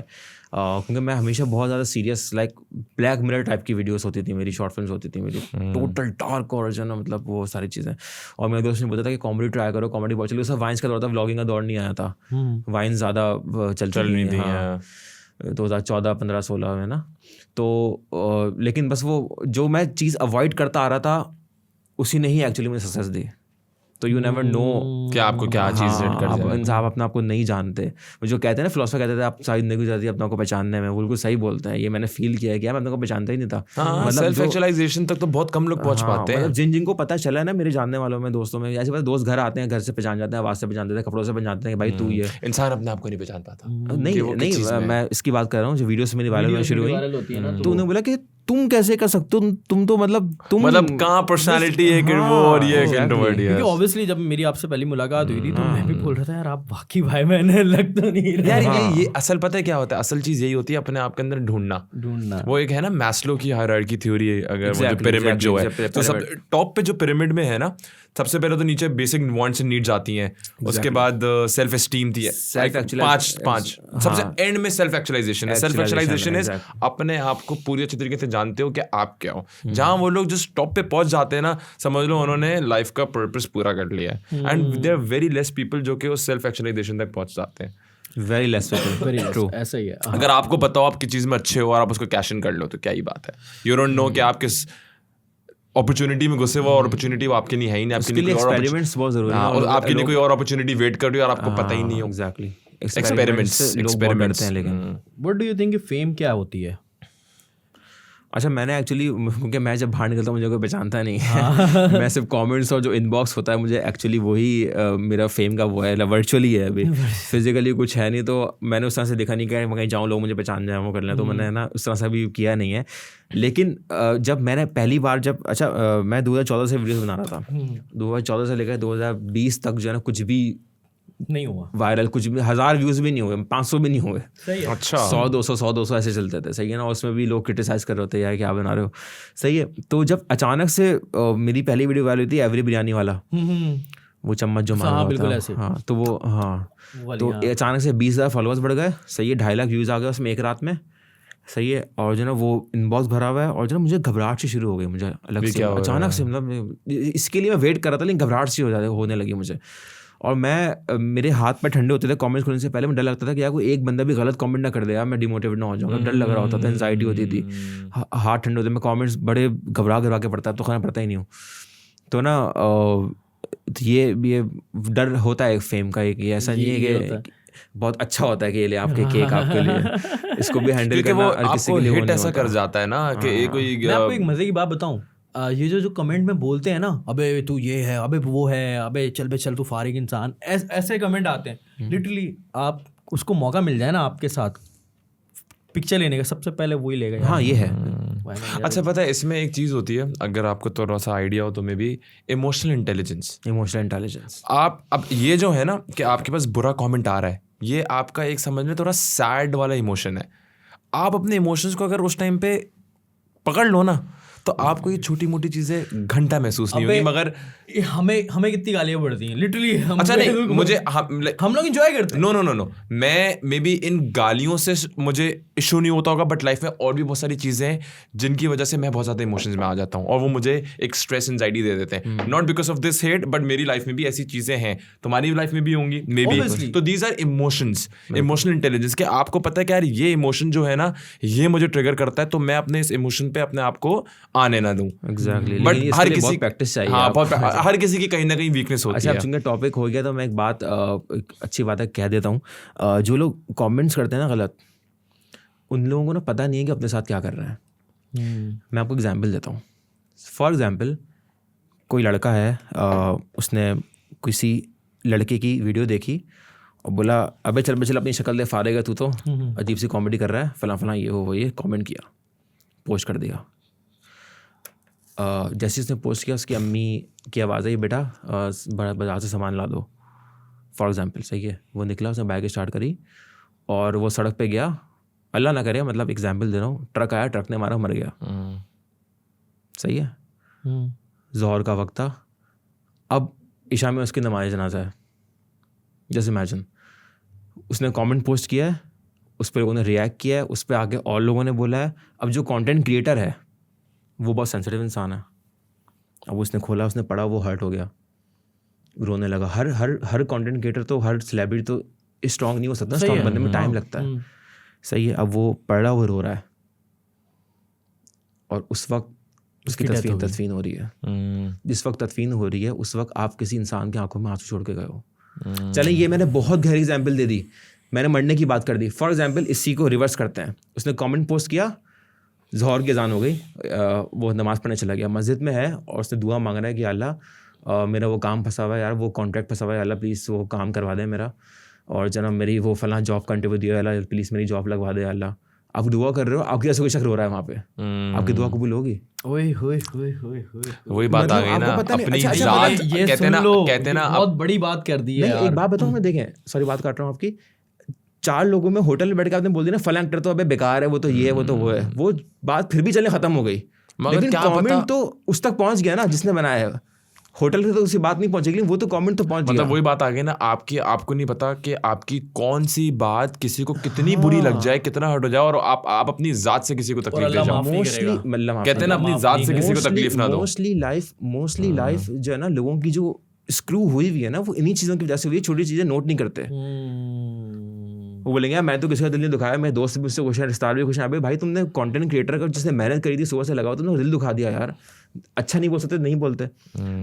क्योंकि मैं हमेशा बहुत ज़्यादा serious like Black Mirror type की वीडियोस होती थी मेरी, शॉर्ट फिल्म्स होती थी मेरी, टोटल डार्क और जो ना मतलब वो सारी चीज़ें। और मेरे दोस्त ने बोला था कि कॉमेडी ट्राई करो, कॉमेडी बहुत चली। उस वाइन्स का दौर था, व्लॉगिंग का दौर नहीं आया था, वाइन्स ज़्यादा चल नहीं थी 2014, 15, 16 में ना। तो लेकिन बस वो जो मैं चीज़ अवॉइड करता आ रहा था उसी ने ही एक्चुअली मुझे सक्सेस दी। तो यू नेवर नो कि आपको क्या चीज़ हिट कर जाए। आप अपने आप को नहीं जानते। वो जो कहते हैं ना, फिलोसफर कहते थे आप सारी जिंदगी जाती है अपने को पहचानने में, बिल्कुल सही बोलते हैं। ये मैंने फील किया है कि मैं अपने को पहचानता ही नहीं था। सेल्फ एक्चुअलाइजेशन तक तो बहुत कम लोग पहुंच पाते हैं। मतलब जिनको पता चला है ना, मेरे जानने वालों में, दोस्तों में, ऐसे पता दोस्त घर आते हैं, घर से पहचान जाते हैं, आवाज से पहचान जाते हैं, कपड़ों से पहचान जाते हैं कि भाई तू ये। इंसान अपने आप को नहीं पहचान पाता। नहीं, मैं इसकी बात कर रहा हूँ जो वीडियो से मेरी वायरल होना शुरू हुई, तो उन्होंने बोला कि तुम कैसे कर सकते हो, तुम तो मतलब कहाँ पर्सनालिटी है कि वो और ये इंट्रोवर्ट है। क्योंकि ऑब्वियसली जब मेरी आपसे पहली मुलाकात हुई थी तो मैं भी बोल रहा था यार आप वाकई भाई मैंने लग तो नहीं रहा। यार ये असल पता है क्या होता है, असल चीज यही होती है अपने आप के अंदर ढूंढना। वो एक है ना मैस्लो की हायरार्की थ्योरी, अगर वो जो पिरामिड जो है, तो सब टॉप पे जो पिरामिड में है ना, सबसे पहले तो नीचे बेसिक वांट्स एंड नीड्स आती हैं, उसके बाद सेल्फ एस्टीम थी, पांच सबसे एंड में सेल्फ एक्चुअलाइजेशन है। सेल्फ एक्चुअलाइजेशन इज अपने आप को पूरी अच्छी तरीके से जानते हो कि आप क्या हो। जहां वो लोग जिस टॉप पे पहुंच जाते हैं ना, समझ लो उन्होंने लाइफ का पर्पस पूरा कर लिया है। And there are very less people जो कि उस सेल्फ एक्चुअलाइजेशन तक पहुंच जाते हैं। वेरी लेस पीपल, ट्रू, ऐसा ही है। अगर आपको पता हो आप किस चीज में अच्छे हो और आप उसको कैश इन कर लो तो क्या ही बात है। यू डोंट नो कि आप किस अपॉर्चुनिटी में घुसे हुए और अपॉर्चुनिटी वो आपके लिए है ही नहीं, आपके लिए एक्सपेरिमेंट्स बहुत जरूरी है, और आपके लिए कोई और अपॉर्चुनिटी वेट कर रही है और आपको पता ही नहीं हो। एग्जैक्टली, एक्सपेरिमेंट्स हैं। लेकिन what do you think fame क्या होती है? अच्छा, मैंने एक्चुअली, क्योंकि मैं जब बाहर निकलता हूँ मुझे कोई पहचानता नहीं है। मैं सिर्फ कमेंट्स और जो इनबॉक्स होता है, मुझे एक्चुअली वही मेरा फेम का वो है, वर्चुअली है अभी, फिजिकली कुछ है नहीं। तो मैंने उस तरह से देखा नहीं कि मैं कहीं जाऊँ लोग मुझे पहचान जाए, वो कर लें, तो मैंने ना उस तरह से अभी किया नहीं है। लेकिन जब मैंने पहली बार मैं 2014 से वीडियोस बना रहा था, 2014 से लेकर 2020 तक जो है ना, कुछ भी नहीं हुआ वायरल, कुछ भी 1000 व्यूज भी नहीं हुए, 500 भी नहीं हुए। अच्छा, 100-200 ऐसे चलते थे, सही है ना। उसमें भी लोग क्रिटिसाइज कर रहे होते यार क्या बना रहे हो, सही है। तो जब अचानक से मेरी पहली वीडियो वायरल हुई थी, एवरी बिरयानी वाला, वो चम्मच जो मारा हुआ था, हाँ, तो वो, हाँ, तो अचानक से 20,000 फॉलोअर्स बढ़ गए, सही है, 2.5 लाख व्यूज आ गए उसमें एक रात में, सही है। और जो ना वो इनबॉक्स भरा हुआ है, और जो ना मुझे घबराहट सी शुरू हो गई, मुझे अलग से अचानक से, मतलब इसके लिए मैं वेट कर रहा था, लेकिन घबराहट सी होने लगी मुझे। और मेरे हाथ पर ठंडे होते थे कमेंट्स खोलने से पहले। मैं डर लगता था कि यार कोई एक बंदा भी गलत कमेंट ना कर दे यार, मैं डिमोटिवेट ना हो जाऊँगा। डर लग रहा होता था, एंजाइटी होती थी, हाथ ठंडे होते, मैं कमेंट्स बड़े घबरा के पढ़ता, तो खाना पढ़ता ही नहीं हूँ। तो ना ये डर होता है फेम का, एक ऐसा नहीं है कि बहुत अच्छा होता है कि ये ले आपके केक आपके लिए, इसको भी हैंडल करना और किसी के लिए हिट ऐसा कर जाता है ना कि कोई। मैं आपको एक मजे की बात बताऊं, ये जो कमेंट में बोलते हैं ना, अबे तू ये है, अबे वो है, अबे चल तू फारिग इंसान, ऐसे कमेंट आते हैं। लिटरली आप उसको मौका मिल जाए ना आपके साथ पिक्चर लेने का, सबसे पहले वही लेगा। हाँ, ये है। अच्छा, पता है इसमें एक चीज़ होती है, अगर आपको थोड़ा सा आइडिया हो तो मे बी इमोशनल इंटेलिजेंस। आप अब ये जो है ना कि आपके पास बुरा कमेंट आ रहा है, ये आपका एक समझ में थोड़ा सैड वाला इमोशन है। आप अपने इमोशंस को अगर उस टाइम पे पकड़ लो ना, तो आपको ये छोटी मोटी चीजें घंटा महसूस नहीं होगी। मगर हमें कितनी गालियां पड़ती हैं लिटरली। अच्छा नहीं, मुझे हम लोग एंजॉय करते हैं। नो, मैं मे बी इन गालियों से मुझे इशू नहीं होता होगा, बट लाइफ में और भी बहुत सारी चीजें हैं जिनकी वजह से मैं बहुत ज्यादा इमोशंस में आ जाता हूँ, और वो मुझे एक स्ट्रेस एंजाइटी दे देते हैं। Not because of this hate, but मेरी लाइफ में भी ऐसी चीजें हैं, तुम्हारी लाइफ में भी होंगी मे बी। तो these are emotions, emotional intelligence, के आपको पता है कि यार ये इमोशन जो है ना, ये मुझे ट्रिगर करता है, तो मैं अपने इस इमोशन पे अपने आप को आने ना दूं। एग्जैक्टली, बट हर किसी प्रैक्टिस चाहिए। हाँ, हर किसी की कहीं ना कहीं वीकनेस होती है। अच्छा, चूंकि टॉपिक हो गया तो मैं एक बात अच्छी बात है कह देता हूँ। जो लोग कमेंट्स करते हैं ना गलत, उन लोगों को ना पता नहीं है कि अपने साथ क्या कर रहे हैं। मैं आपको एग्जांपल देता हूँ। फॉर एग्जांपल, कोई लड़का है, उसने किसी लड़के की वीडियो देखी और बोला अबे चल अपनी शक्ल दे फारेगा, तू तो अजीब सी कॉमेडी कर रहा है, फलां ये हो वो ये, कमेंट किया, पोस्ट कर दिया। जैसे उसने पोस्ट किया, उसकी अम्मी की आवाज़ आई, बेटा बाजार से सामान ला दो, फॉर एग्जांपल, सही है। वो निकला, उसने बाइक स्टार्ट करी और वो सड़क पे गया। अल्लाह ना करे, मतलब एग्जांपल दे रहा हूँ, ट्रक आया, ट्रक ने मारा, मर गया, सही है। ज़ोहर का वक्त था, अब इशा में उसकी नमाज जनाजा है। जैसे इमेजिन, उसने कमेंट पोस्ट किया है, उस पर लोगों ने रिएक्ट किया है, उस पर आगे और लोगों ने बोला है। अब जो कंटेंट क्रिएटर है वो बहुत सेंसिटिव इंसान है। अब उसने खोला, उसने पढ़ा, वो हर्ट हो गया, रोने लगा। हर कंटेंट क्रिएटर तो, हर सेलिब्रिटी तो स्ट्रॉन्ग नहीं हो सकता, स्ट्रॉन्ग बनने में टाइम लगता है, सही है। अब वो पढ़ रहा, वो रो रहा है, और उस वक्त उसकी तदफीन हो रही है। जिस वक्त तदफीन हो रही है उस वक्त आप किसी इंसान की आंखों में आंसू छोड़ के गए हो। चलें, ये मैंने बहुत गहरी एग्जाम्पल दे दी, मैंने मरने की बात कर दी। फॉर एग्जाम्पल इसी को रिवर्स करते हैं, उसने कमेंट पोस्ट किया, ज़ोहर की अज़ान हो गई, वो नमाज़ पढ़ने चला गया, मस्जिद में है और उसने दुआ मांग रहा है कि अल्लाह मेरा वो काम फंसा हुआ है यार, वो कॉन्ट्रैक्ट फंसा हुआ है, अल्लाह प्लीज़ वो काम करवा दे मेरा, और जनाब मेरी वो फलां जॉब का इंटरव्यू दिया, अल्लाह प्लीज़ मेरी जॉब लगवा दे अल्लाह। आप दुआ कर रहे हो, आपकी ऐसा कोई शक रो रहा है वहाँ पे, आपकी दुआ कबूल होगी? वही बात आ गई ना, अपनी जात कहते ना बहुत बड़ी बात कर दी है यार। एक बात बताऊँ मैं, देखें सॉरी बात काट रहा हूँ आपकी, 4 लोगों में होटल में बैठ के आपने बोल दिया ना फलां एक्टर तो अबे बेकार है, वो तो ये है, वो तो वो है, वो बात फिर भी चलने खत्म हो गई, लेकिन कमेंट तो उस तक पहुंच गया ना जिसने बनाया है। होटल से तो उसी बात नहीं पहुंचेगी, वो तो कमेंट तो पहुंच गया। मतलब वही बात आ गई ना, आपको नहीं पता कि आपकी कौन सी बात किसी को कितनी बुरी लग जाए, कितना हर्ट हो जाए, और आप अपनी जात से किसी को तकलीफ दे जाओ। मोस्टली कहते हैं ना, अपनी जात से किसी को तकलीफ ना दो। मोस्टली लाइफ जो है ना, लोगों की जो स्क्रू हुई है ना, वो इन्हीं चीज़ों की वजह से हुई है। छोटी चीज़ें नोट नहीं करते, वो बोलेंगे मैं तो किसी का दिल नहीं दुखाया, मेरे दोस्त भी उससे खुश है, रिश्तेदार भी खुश है। भाई तुमने कंटेंट क्रिएटर का जिसने मेहनत करी थी सुबह से लगाओ, तुमने दिल दुखा दिया यार। अच्छा नहीं बोल सकते, नहीं बोलते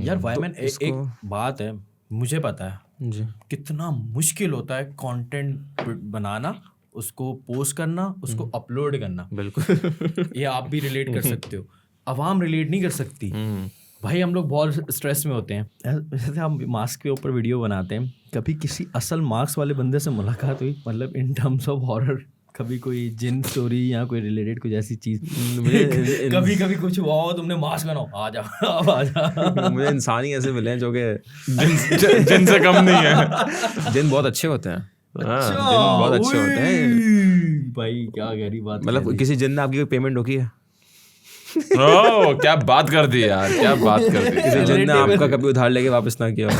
यार। वायमैन एक बात है, मुझे पता है जी कितना मुश्किल होता है कंटेंट बनाना, उसको पोस्ट करना, उसको अपलोड करना। बिल्कुल ये आप भी रिलेट कर सकते हो, अवाम रिलेट नहीं कर सकती। भाई हम लोग बहुत स्ट्रेस में होते हैं, जैसे हम मास्क के ऊपर वीडियो बनाते हैं, कभी किसी असल मास्क वाले बंदे से मुलाकात हुई, मतलब इन टर्म्स ऑफ हॉरर, कभी कोई जिन स्टोरी या कोई रिलेटेड कुछ ऐसी चीज़, कभी कुछ हुआ हो, तुमने मास्क बनाओ, आ जा अब आ जा। मुझे इंसान ही ऐसे मिले हैं जो कि जिन से कम नहीं है। जिन बहुत अच्छे होते हैं, अच्छा, जिन बहुत अच्छे होते हैं भाई क्या गहरी बात। मतलब किसी जिन ने आपकी कोई पेमेंट रोकी है? ओह क्या बात कर दी यार, क्या बात कर दी। किसी जिन ने आपका कभी उधार लेके वापस ना किया हो?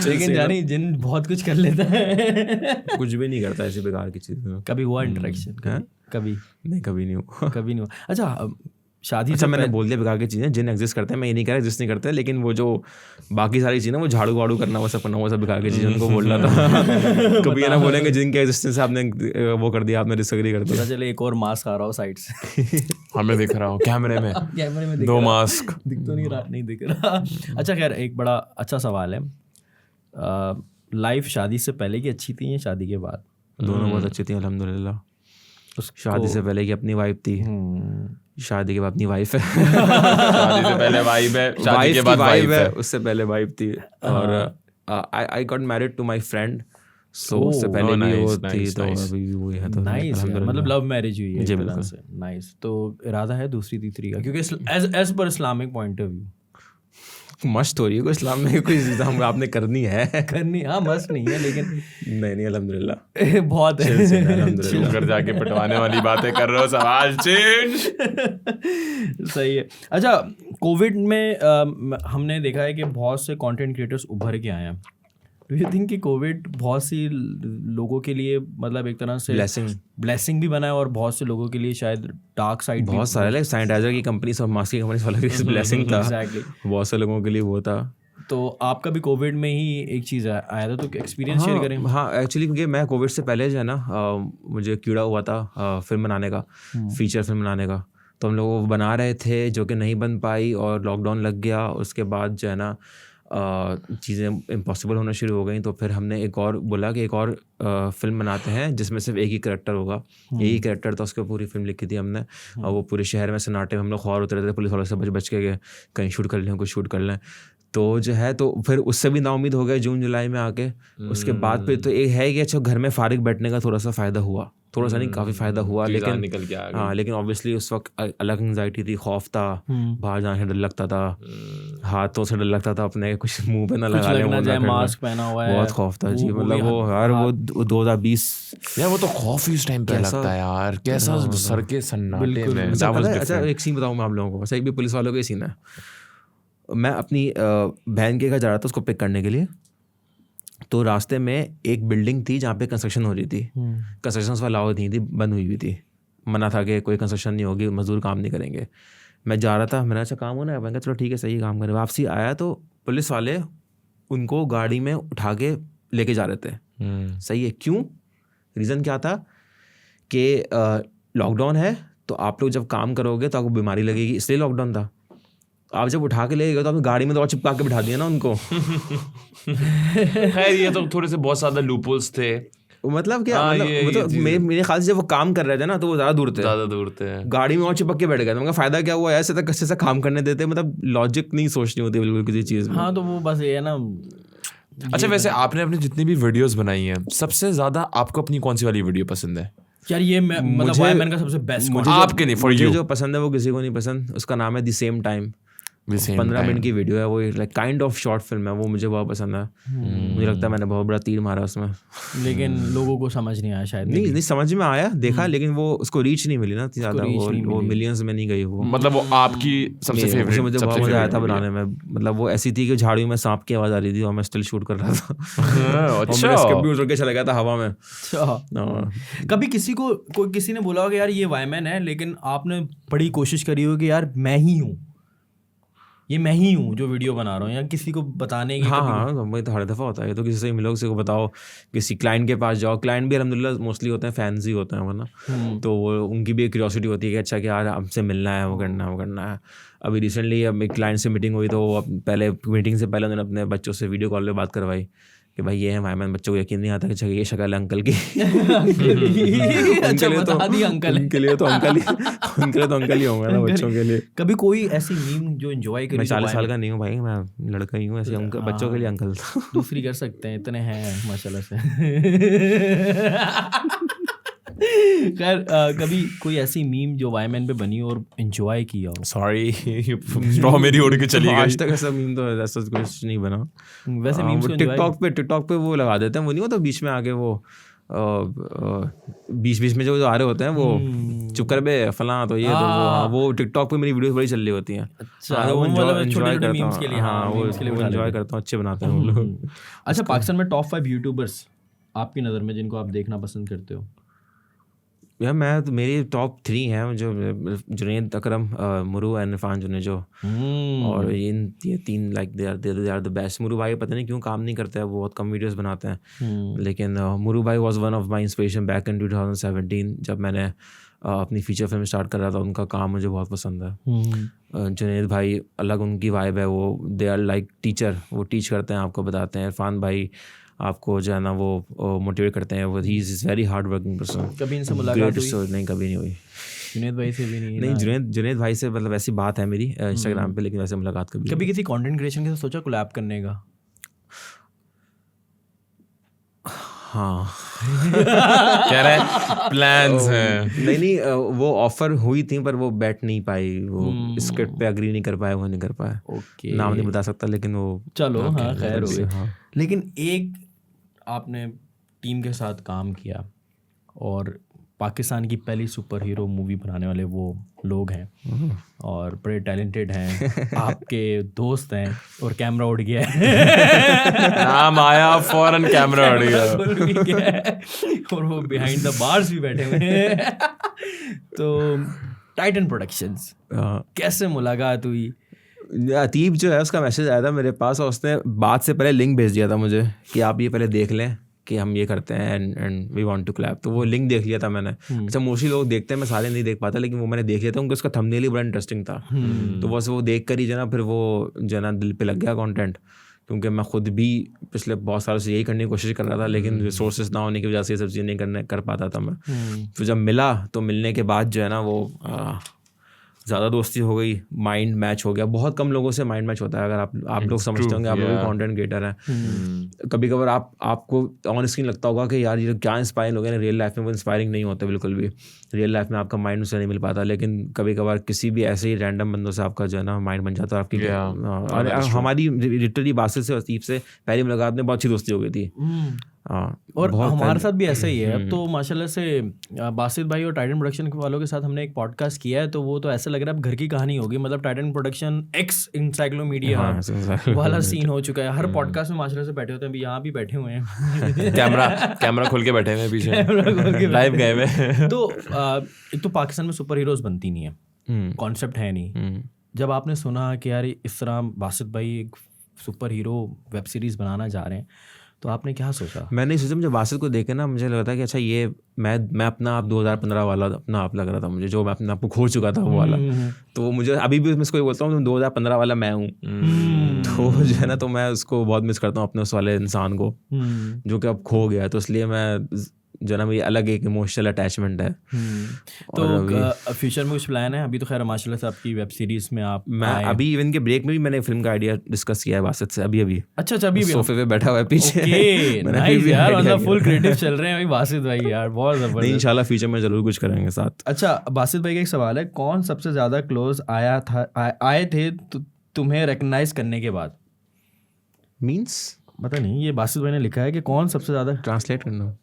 लेकिन जानी जिन बहुत कुछ कर लेता है। कुछ भी नहीं करता ऐसी बेकार की चीज़। कभी हुआ इंटरेक्शन? कभी नहीं, कभी नहीं हुआ। कभी नहीं हुआ। अच्छा शादी अच्छा मैंने बोल दिया बेकार की चीज़ें, जिन एग्जिस्ट करते हैं, मैं ये नहीं कह रहा एग्जिस्ट नहीं करते, लेकिन वो जो बाकी सारी चीज़ें, वो झाड़ू वाड़ू करना, वो सब करना, वो सब बेकार की चीज़ें उनको बोल रहा था। कभी ये ना बोलेंगे जिनके एग्जिस्टेंस से आपने वो कर दिया, आपने डिसएग्री कर दिया। चले एक और मास्क आ रहा हो साइड से। हमें दिख रहा हूँ कैमरे में, कैमरे में 2 मास्क दिख तो नहीं रहा, नहीं दिख रहा। अच्छा खैर, एक बड़ा अच्छा सवाल है, लाइफ शादी से पहले की अच्छी थी या शादी के बाद? दोनों बहुत अच्छी थी अल्हम्दुलिल्लाह। शादी से पहले की अपनी वाइफ थी, शादी के बाद अपनी वाइफ है। शादी से पहले वाइफ है, शादी के बाद वाइफ है, उससे पहले वाइफ थी। और I got married to my friend, so उससे पहले भी वो थी, तो अभी भी वही है। तो नाइस, मतलब लव मैरिज हुई है जी, बिल्कुल से। नाइस। तो इरादा है दूसरी तीसरी का? क्योंकि as per Islamic point of view मस्त हो रही है कोई इस्लाम में कोई चीज़ आपने करनी है। हाँ मस्त नहीं है, लेकिन नहीं अल्हम्दुलिल्लाह बहुत है अल्हम्दुलिल्लाह। घर जाके पटवाने वाली बातें कर रहे हो, सवाल चेंज। सही है। अच्छा कोविड में हमने देखा है कि बहुत से कंटेंट क्रिएटर्स उभर के आए हैं। डू यू थिंक कि कोविड बहुत सी लोगों के लिए मतलब एक तरह से ब्लेसिंग भी बना है, और बहुत से लोगों के लिए शायद डार्क साइड, बहुत सारे लाइक सैनिटाइजर की कंपनी और मास्क की कंपनी वाला भी ब्लेसिंग था। बहुत से लोगों के लिए वो था। तो आपका भी कोविड में ही एक चीज़ आया था, तो एक्सपीरियंस शेयर करें। हाँ एक्चुअली क्योंकि मैं कोविड से पहले जो है ना, मुझे कीड़ा हुआ था फिल्म बनाने का, फीचर फिल्म बनाने का। तो हम लोग बना रहे थे जो कि नहीं बन पाई, और लॉकडाउन लग गया। उसके बाद जो है ना चीज़ें इम्पॉसिबल होना शुरू हो गई। तो फिर हमने एक और बोला कि एक और फिल्म बनाते हैं जिसमें सिर्फ एक ही करैक्टर होगा। यही करैक्टर था, उसके पूरी फिल्म लिखी थी हमने। और वो पूरे शहर में सन्नाटे में हम लोग ख्वार उतरे थे, पुलिस वालों से बच के कहीं शूट कर लें, कुछ शूट कर लें। तो जो है, तो फिर उससे भी नाउम्मीद हो गए जून जुलाई में आके। उसके बाद फिर तो एक है कि अच्छा घर में फारिग बैठने का थोड़ा सा फ़ायदा हुआ, थोड़ा सा नहीं काफ़ी फ़ायदा हुआ। लेकिन निकल के आ गई। हाँ, लेकिन ऑब्वियसली उस वक्त अलग एंग्जाइटी थी, खौफ था, बाहर जाने से डर लगता था, हाथों से डर लगता था अपने, कुछ मुंह पे ना लगा ले, मास्क पहना हुआ है, बहुत खौफ था जी। मतलब वो यार वो 2020 यार वो तो खौफ ही उस टाइम पे लगता है यार, कैसा सर के सन्नाटे में। अच्छा एक सीन बताऊँ मैं आप लोगों को, अच्छा एक भी पुलिस वालों का सीन है। मैं अपनी बहन के घर जा रहा था उसको पिक करने के लिए। तो रास्ते में एक बिल्डिंग थी जहाँ पे कंस्ट्रक्शन हो रही थी। कंस्ट्रक्शन वाला अलाउ नहीं थी, बंद हुई थी, मना था कि कोई कंस्ट्रक्शन नहीं होगी, मजदूर काम नहीं करेंगे। मैं जा रहा था, मैंने अच्छा काम होना है, मैंने कहा चलो ठीक है सही काम करें। वापसी आया तो पुलिस वाले उनको गाड़ी में उठा के लेके जा रहे थे। सही है, क्यों? रीज़न क्या था कि लॉकडाउन है तो आप लोग जब काम करोगे तो आपको बीमारी लगेगी, इसलिए लॉकडाउन था। आप जब उठा के ले गए तो आपने गाड़ी में तो और चिपका के बिठा दिया ना उनको। खैर ये तो थोड़े से बहुत ज्यादा लूपहोल्स थे। मतलब क्या, मतलब मेरे ख्याल से जब वो काम कर रहे थे ना तो वो ज़्यादा दूर थे, गाड़ी में और चिपक के बैठ गए थे। उनका फायदा क्या हुआ, ऐसे तक अच्छे से काम करने देते, मतलब लॉजिक नहीं सोचनी होती बिल्कुल किसी चीज़ में। हाँ तो वो बस ये है ना। अच्छा वैसे आपने अपनी जितनी भी वीडियोस बनाई हैं, सबसे ज्यादा आपको अपनी कौन सी वाली वीडियो पसंद है? यार ये मतलब वाईमैन का सबसे बेस्ट आपके नहीं, फॉर यू जो पसंद है वो किसी को नहीं पसंद। उसका नाम है द सेम टाइम। 15 मिनट की वीडियो है वो, like kind of short film है वो, मुझे बहुत पसंद है। मुझे लगता है मैंने बहुत बड़ा तीर मारा उसमें, लेकिन लोगों को समझ नहीं आया शायद। नहीं समझ में आया, देखा, लेकिन वो उसको रीच नहीं मिली ना ज़्यादा, वो मिलियंस में नहीं गई वो। मतलब वो आपकी सबसे फेवरेट? मुझे बहुत मजा आया था बनाने में। मतलब वो ऐसी थी कि झाड़ियों में सांप की आवाज़ आ रही थी और मैं स्टिल शूट कर रहा था। अच्छा, स्क्रिप्ट भी उड़ के चला गया था हवा में। कभी किसी ने बोला होगा यार ये वाईमैन है, लेकिन आपने बड़ी कोशिश करी हो कि यार मैं ही हूँ, ये मैं ही हूँ जो वीडियो बना रहा हूँ, या किसी को बताने की? हाँ वही तो हर दफ़ा होता है। तो किसी से मिलो, किसी को बताओ, किसी क्लाइंट के पास जाओ। क्लाइंट भी अल्हम्दुलिल्लाह मोस्टली होते हैं फैंस ही होते हैं वरना, तो वो उनकी भी एक क्यूरियोसिटी होती है कि अच्छा कि यार हमसे मिलना है, वो करना है। अभी रिसेंटली अब एक क्लाइंट से मीटिंग हुई तो पहले मीटिंग से पहले उन्होंने अपने बच्चों से वीडियो कॉल पे बात करवाई कि भाई ये है वाईमैन। बच्चों को यकीन नहीं आता कि ये शक्ल है अंकल की। अच्छा बता दी अंकल है। उनके लिए तो अंकल ही होंगे ना बच्चों के लिए। कभी कोई ऐसी मीम जो एंजॉय करी? मैं 40 साल का नहीं हूँ भाई, मैं लड़का ही हूँ, ऐसे बच्चों के लिए अंकल। दूसरी कर सकते हैं, इतने हैं माशाल्लाह से। खैर कभी कोई ऐसी मीम जो वाईमैन पे बनी और एंजॉय किया हो? सॉरी मेरी उड़ के चली गई। आज तक ऐसा मीम तो ऐसा कुछ नहीं बना। वैसे मीम्स को टिकटॉक पे वो लगा देते हैं, वो नहीं होता बीच में आके वो बीच में जो आ रहे होते हैं वो चुप कर बे फलां तो ये तो वो टिकटॉक पे मेरी वीडियोस बड़ी चल रही होती हैं। अच्छा वो मतलब एंजॉय करता मीम्स के लिए? हाँ वो एंजॉय करता हूँ, अच्छे बनाते हैं वो लोग। अच्छा पाकिस्तान में टॉप 5 यूट्यूबर्स आपकी नज़र में जिनको आप देखना पसंद करते हो? यार मैं तो मेरी टॉप 3 हैं जो जुनैद अकरम, मुरू एंड इरफान जुनेजो। और ये तीन like they are the best. Muru भाई पता नहीं क्यों काम नहीं करते हैं, वो बहुत कम वीडियोस बनाते हैं, लेकिन मुरू भाई was one of my inspiration back in 2017 जब मैंने अपनी फीचर फिल्म स्टार्ट कर रहा था। उनका काम मुझे बहुत पसंद है। जुनैद भाई अलग उनकी वाइब है, वो दे आर लाइक टीचर, वो टीच करते हैं, आपको बताते हैं। इरफान भाई आपको जो है ना वो मोटिवेट करते हैं, वो he is very hard working person. कभी इनसे मुलाकात हुई? नहीं कभी नहीं हुई। जुनैद भाई से भी नहीं? जुनैद भाई से मतलब ऐसी बात है मेरी इंस्टाग्राम पे, लेकिन वैसे मुलाकात कभी किसी कंटेंट क्रिएशन के साथ सोचा कोलैब करने का? हाँ कह रहे हैं प्लान्स हैं। नहीं वो ऑफर हुई थी पर वो बैठ नहीं पाई, वो स्क्रिप्ट पे अग्री नहीं कर पाए, वो नहीं कर पाए। ओके नाम नहीं बता सकता लेकिन वो चलो हाँ खैर हो गई। हाँ। लेकिन एक आपने टीम के साथ काम किया और पाकिस्तान की पहली सुपर हीरो मूवी बनाने वाले वो लोग हैं और बड़े टैलेंटेड हैं, आपके दोस्त हैं, और कैमरा उड़ गया है। नाम आया फौरन कैमरा उड़ गया और वो बिहाइंड द बार्स भी बैठे हुए हैं। तो टाइटन प्रोडक्शंस कैसे मुलाकात हुई? अतीब जो है उसका मैसेज आया था मेरे पास और उसने बात से पहले लिंक भेज दिया था मुझे कि आप ये पहले देख लें कि हम ये करते हैं and we want to clap. तो वो लिंक देख लिया था मैंने। अच्छा मोस्टली लोग देखते हैं, मैं सारे नहीं देख पाता, लेकिन वो मैंने देख लिया था, उनको उसका थंबनेल ही बड़ा इंटरेस्टिंग था। तो बस वो देख कर ही जो ना फिर वो जो ना दिल पे लग गया कंटेंट, क्योंकि मैं खुद भी पिछले बहुत सालों से यही करने की कोशिश कर रहा था, लेकिन रिसोर्सेज ना होने की वजह से ये सब चीज़ें नहीं कर पाता था मैं। तो जब मिला तो मिलने के बाद जो है ना वो ज़्यादा दोस्ती हो गई, माइंड मैच हो गया। बहुत कम लोगों से माइंड मैच होता है, अगर आप लोग समझते होंगे, आप लोग भी कंटेंट क्रिएटर हैं। कभी कभार आपको ऑन स्क्रीन लगता होगा कि यार ये क्या इंस्पायरिंग लोग हैं, रियल लाइफ में वो इंस्पायरिंग नहीं होते बिल्कुल भी। रियल लाइफ में आपका माइंड उससे नहीं मिल पाता, लेकिन कभी कभार किसी भी ऐसे ही रैंडम बंदों से आपका जो है ना माइंड बन जाता है आपकी। हमारी लिटरली बासित से अतीब से पहली मुलाकात में बहुत अच्छी दोस्ती हो गई थी। और हमारे साथ भी ऐसा ही है। अब तो माशाल्लाह से बासित भाई और टाइटन प्रोडक्शन वालों के साथ हमने एक पॉडकास्ट किया है, तो वो तो ऐसा लग रहा है अब घर की कहानी होगी। मतलब टाइटन प्रोडक्शन एक्स इंसाइक्लोमीडिया वाला सीन हो चुका है। हर पॉडकास्ट में माशाल्लाह से बैठे होते हैं, अभी यहाँ भी बैठे हुए हैं। कैमरा खोल के बैठे हुए हैं पीछे, लाइव गए हुए। तो एक तो पाकिस्तान में सुपर हीरोज बनती नहीं है, कॉन्सेप्ट है नहीं। जब आपने सुना कि यार इस तरह बासित भाई एक सुपर हीरो वेब सीरीज बनाना जा रहे हैं, तो आपने क्या सोचा? मैंने सोचा, मुझे बासित को देख के ना मुझे लगा था कि अच्छा ये मैं अपना आप 2015 वाला अपना आप लग रहा था मुझे, जो मैं अपने आप को खो चुका था वो वाला। तो मुझे अभी भी मैं इसको बोलता हूँ 2015 वाला मैं हूँ। तो जो है ना, तो मैं उसको बहुत मिस करता हूँ अपने उस वाले इंसान को जो कि अब खो गया। तो इसलिए मैं जो ना मेरी अलग एक इमोशनल अटैचमेंट है। तो फ्यूचर में कुछ प्लान है? अभी तो खैर माशाल्लाह से आपकी वेब सीरीज में आप मैं अभी इवन के ब्रेक में भी मैंने फिल्म का आइडिया डिस्कस किया है बासित से अभी। अच्छा अभी भी सोफे पे बैठा हुआ है पीछे। मैंने नाइस यार, मतलब फुल क्रिएटिव चल रहे हैं अभी बासित भाई यार, बहुत जबरदस्त। नहीं, इंशाल्लाह फ्यूचर में जरूर कुछ करेंगे साथ। अच्छा बासित भाई का एक सवाल है, कौन सबसे ज्यादा क्लोज आए थे तुम्हें रिकॉग्नाइज करने के बाद? मींस पता नहीं, ये बासित भाई ने लिखा है कि कौन सबसे ज्यादा ट्रांसलेट करना।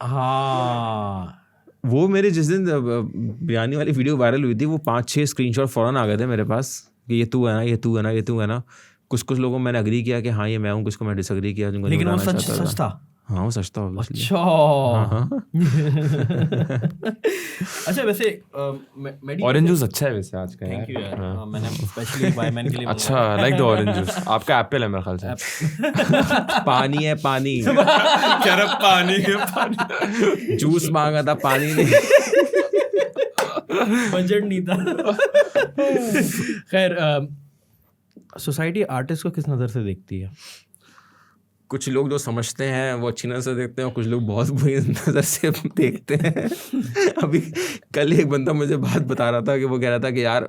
हाँ, वो मेरे जिस दिन बिरयानी वाली वीडियो वायरल हुई थी, वो 5-6 स्क्रीनशॉट फौरन आ गए थे मेरे पास कि ये तू है ना, ये तू है ना, ये तू है ना। कुछ लोगों मैंने अग्री किया कि हाँ ये मैं हूँ, कुछ को मैं डिसअग्री किया। लेकिन वो सच था। हाँ वो सच था। अच्छा अच्छा वैसे ऑरेंज जूस अच्छा है वैसे आज का। थैंक यू यार, मैंने स्पेशली वाईमैन के लिए अच्छा, लाइक द ऑरेंज जूस। आपका एप्पल है मेरे ख्याल से। पानी है पानी। क्या रहा पानी है पानी। जूस मांगा था, पानी नहीं। बजट नहीं था। खैर सोसाइटी आर्टिस्ट को किस नज़र से देखती है? कुछ लोग जो समझते हैं वो अच्छी नज़र से देखते हैं और कुछ लोग बहुत बुरी नज़र से देखते हैं। अभी कल एक बंदा मुझे बात बता रहा था कि वो कह रहा था कि यार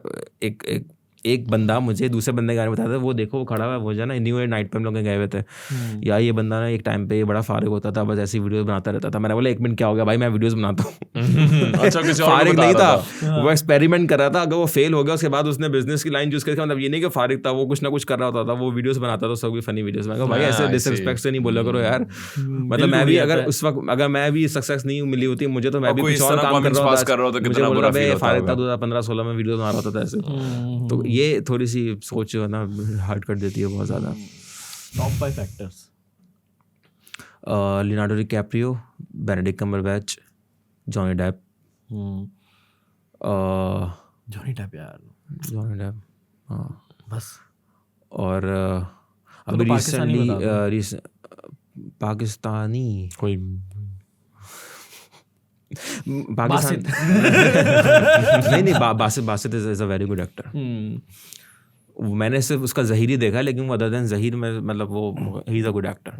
एक बंदा मुझे दूसरे बंदे के बारे में बताया था, वो देखो वो खड़ा हुआ है, वो जो ना न्यू ईयर नाइट पे हम लोग गए हुए थे यार, ये बंदा ना एक टाइम पे बड़ा फारिग होता था, बस ऐसी वीडियोस बनाता रहता था। मैंने बोला 1 मिनट क्या हो गया भाई, मैं वीडियोस बनाता हूँ। अच्छा, कुछ और फारिग बता नहीं रहा था, वो एक्सपेरिमेंट कर रहा था। अगर वो फेल हो गया उसके बाद उसने बिजनेस की लाइन चूज करके, मतलब ये नहीं कि फारिग था, वो कुछ ना कुछ कर रहा होता था, वो वीडियोस बनाता था, सब फनी वीडियोस। मैं कहा भाई ऐसे डिसरिस्पेक्ट से नहीं बोला करो यार, मतलब मैं भी अगर उस वक्त अगर मैं भी सक्सेस नहीं मिली होती मुझे, तो मैं भी कुछ और काम कर रहा होता। मुझे बोला भाई फारिग था 2015-16 में वीडियो बना रहा था ऐसे। तो ये थोड़ी सी सोच है ना हार्ड कर देती है बहुत ज़्यादा। Top 5 actors: Leonardo DiCaprio, Benedict Cumberbatch, Johnny Depp. Johnny Depp यार, जॉनी डेप हाँ बस। और अभी पाकिस्तानी कोई पाकिस्तान नहीं Basit is a very good actor. मैंने सिर्फ उसका ज़हीर ही देखा है, लेकिन वो अदर देन ज़हीर में मतलब वो he is a good actor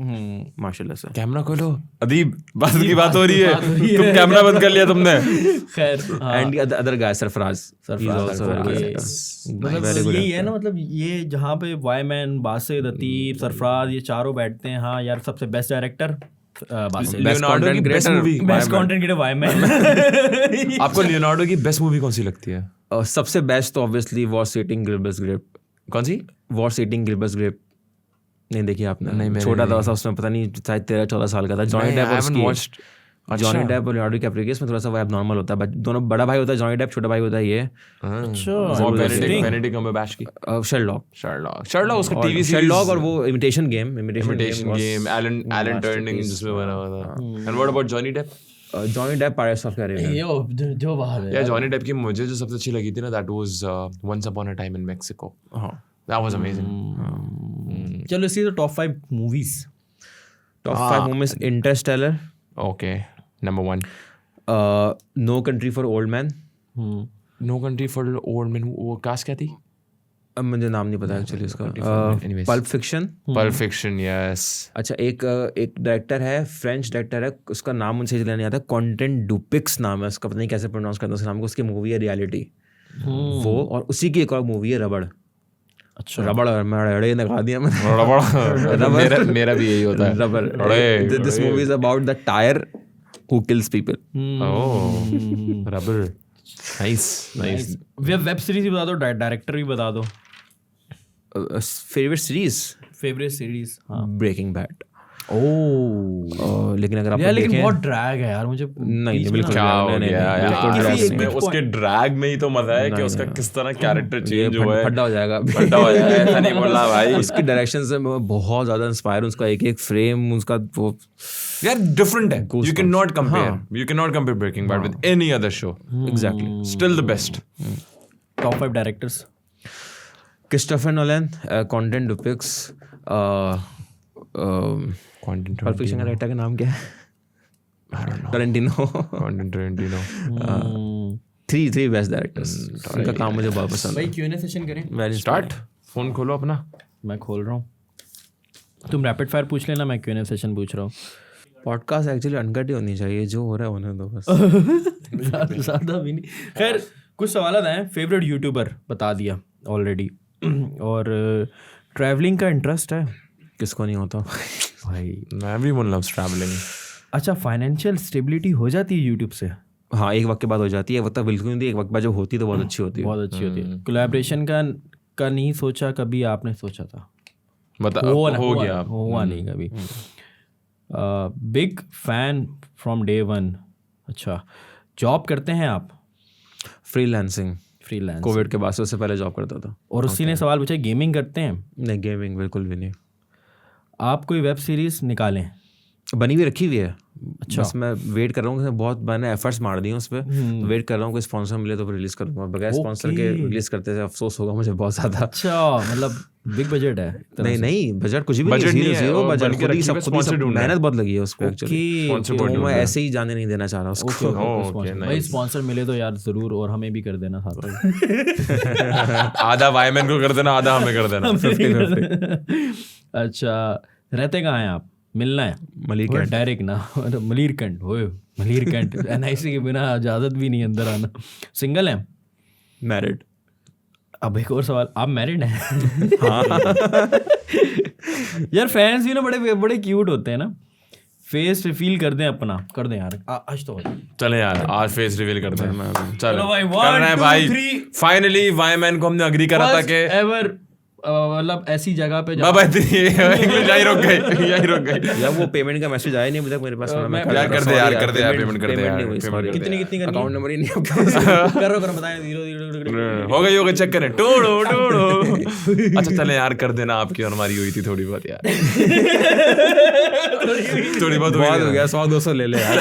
माशाल्लाह से। कैमरा खोलो अदीब, बात की बात हो रही है, तुम कैमरा बंद कर लिया तुमने। खैर एंड अदर गाय सरफराज मतलब यही है ना, मतलब ये जहाँ पे वाईमैन, बासित, अतीब, सरफराज ये चारों बैठते हैं। हाँ यार, सबसे बेस्ट डायरेक्टर लियोनार्डो की best movie, best content creator Wyman. आपको लियोनार्डो की बेस्ट मूवी कौन सी लगती है? सबसे बेस्ट तो obviously war eating Gilbert's grape. कौन सी? War eating Gilbert's grape. नहीं देखी आपने? नहीं, छोटा था उसमें, पता नहीं शायद 13-14 साल का था। जॉनी डेप और जॉनी डेप और लियोनार्डो डिकैप्रियो, इसमें थोड़ा सा वो एबनॉर्मल होता है, दोनों बड़ा भाई होता है जॉनी डेप, छोटा भाई होता है ये। अच्छा, बेनेडिक्ट कम्बरबैच की शर्लॉक उसका टीवी सीरीज, शर्लॉक और वो इमिटेशन गेम, एलन टर्निंग जिसमें बना हुआ था। And what about Johnny Depp? Johnny Depp Pirates of Caribbean जो बात है यार। जॉनी डेप की मुझे जो सबसे अच्छी लगी थी ना, that was once upon a time in Mexico. हाँ दैट वाज अमेजिंग। चलो इसकी तो top 5 movies. Top 5 movies: Interstellar, okay, number 1। No country for old man. No country for old man, वो कास्ट क्या थी? अब मुझे नाम नहीं पता एक्चुअली उसका। Pulp Fiction, yes. अच्छा, एक डायरेक्टर है, फ्रेंच डायरेक्टर है, उसका नाम मुझे सही नहीं आता, कॉन्टेंट डुपिक्स नाम है उसका, पता नहीं कैसे प्रोनाउंस करते हैं उसके नाम को। उसकी मूवी है रियलिटी, वो, और उसी की एक और मूवी है रबड़। अच्छा, रबड़, मैं अड़े लगा दिया मैंने। मेरा भी यही होता है, रबड़। This movie is about the tire who kills people. Oh, रबड़, नाइस। वेब सीरीज भी बता दो, डायरेक्टर भी बता दो। फेवरेट सीरीज हाँ, ब्रेकिंग बैड। ओह, लेकिन अगर आप लेकिन बहुत ड्रैग है यार, मुझे नहीं बिल्कुल नहीं, उसके ड्रैग में ही तो मजा है कि उसका किस तरह कैरेक्टर चेंज हुआ है। फड्डा हो जाएगा, ऐसा नहीं बोला भाई। उसकी डायरेक्शन से मैं बहुत ज्यादा इंस्पायर हूँ, उसका एक फ्रेम, उसका वो यार डिफरेंट है। You cannot compare Breaking Bad with any other show. Exactly. Still the best. Top 5 directors: Christopher Nolan, content डिपिक्स, कंटेंट पल्प फिक्शन का राइटर का नाम क्या है? Tarantino. Content Tarantino. Three best directors. उनका काम मुझे बहुत पसंद भाई है. Q&A सेशन करें. Very start. फोन खोलो अपना. मैं खोल रहा हूँ, तुम रैपिड फायर पूछ लेना, मैं Q&A सेशन पूछ रहा हूँ. पॉडकास्ट एक्चुअली अनकट ही होनी चाहिए, जो हो रहा है होने दो बस. ज़्यादा भी नहीं. खैर कुछ सवाल आए. फेवरेट यूट्यूबर बता दिया ऑलरेडी. और ट्रैवलिंग का इंटरेस्ट है? किसको नहीं होता भाई एवरीवन लव्स ट्रैवलिंग. अच्छा, फाइनेंशियल स्टेबिलिटी हो जाती है यूट्यूब से? हाँ, एक वक्त के बाद हो जाती है, एक वक्त तक बिल्कुल नहीं होती, एक वक्त बाद जब होती है तो बहुत अच्छी होती है. बहुत अच्छी होती है. कोलैबोरेशन का नहीं सोचा कभी? आपने सोचा था? बता हो गया. हुआ नहीं कभी. Big fan from day one. अच्छा, जॉब करते हैं आप? फ्रीलांसिंग. फ्रीलांस. कोविड के बाद से, उससे पहले जॉब करता था. और उसी ने सवाल पूछा गेमिंग करते हैं? नहीं, गेमिंग बिल्कुल भी नहीं. आप कोई वेब सीरीज निकालें? बनी हुई रखी हुई है. अच्छा. बस मैं वेट कर रहा हूँ. बहुत मैंने एफर्ट्स मार दिए उस पर. वेट कर रहा हूँ कोई स्पॉन्सर मिले तो रिलीज करूँगा. बगैर स्पॉन्सर के रिलीज करते थे अफसोस होगा मुझे बहुत ज़्यादा. अच्छा, मतलब बिग बजट है? नहीं बजट कुछ भी नहीं है. Zero budget. खुद ही सब मेहनत बहुत लगी है उस पर एक्चुअली. मैं ऐसे ही जाने नहीं देना चाह रहा उसको. भाई स्पॉन्सर मिले तो यार जरूर, और हमें भी कर देना साथ में. आधा वाईमैन को कर देना, आधा हमें कर देना. 50-50. अच्छा, रहते कहाँ हैं आप? मिलना है? मलीरकंठ. डायरेक्ट ना. मलीरकंठ. ओए मलीरकंठ. NIC के बिना इजाजत भी नहीं अंदर आना. सिंगल हैं? मैरिड. अब एक और सवाल, आप मैरिड हैं? यार फैंस भी ना बड़े बड़े क्यूट होते हैं ना. फेस रिवील कर दें अपना, कर दें यार आज तो. चले यार, आज फेस रिवील करते हैं. चलो भाई, कर रहे हैं 1 2 भाई. 3. फाइनली वाईमैन को हमने अग्री करा था कि एवर, मतलब ऐसी जगह पे बाबा इंग्लिश यही रुक गई. यार वो पेमेंट का मैसेज आया नहीं अभी तक मेरे पास. यार कर दे यार पेमेंट कर दे यार. कितनी करनी? अकाउंट नंबर ही नहीं आपका. करो बताएं. 0 हो गई चेक करें. टोड़ो. अच्छा चले यार, कर देना. आपकी और हमारी हुई थी थोड़ी बहुत यार. थोड़ी बहुत हो गया. 100-200 ले ले यार.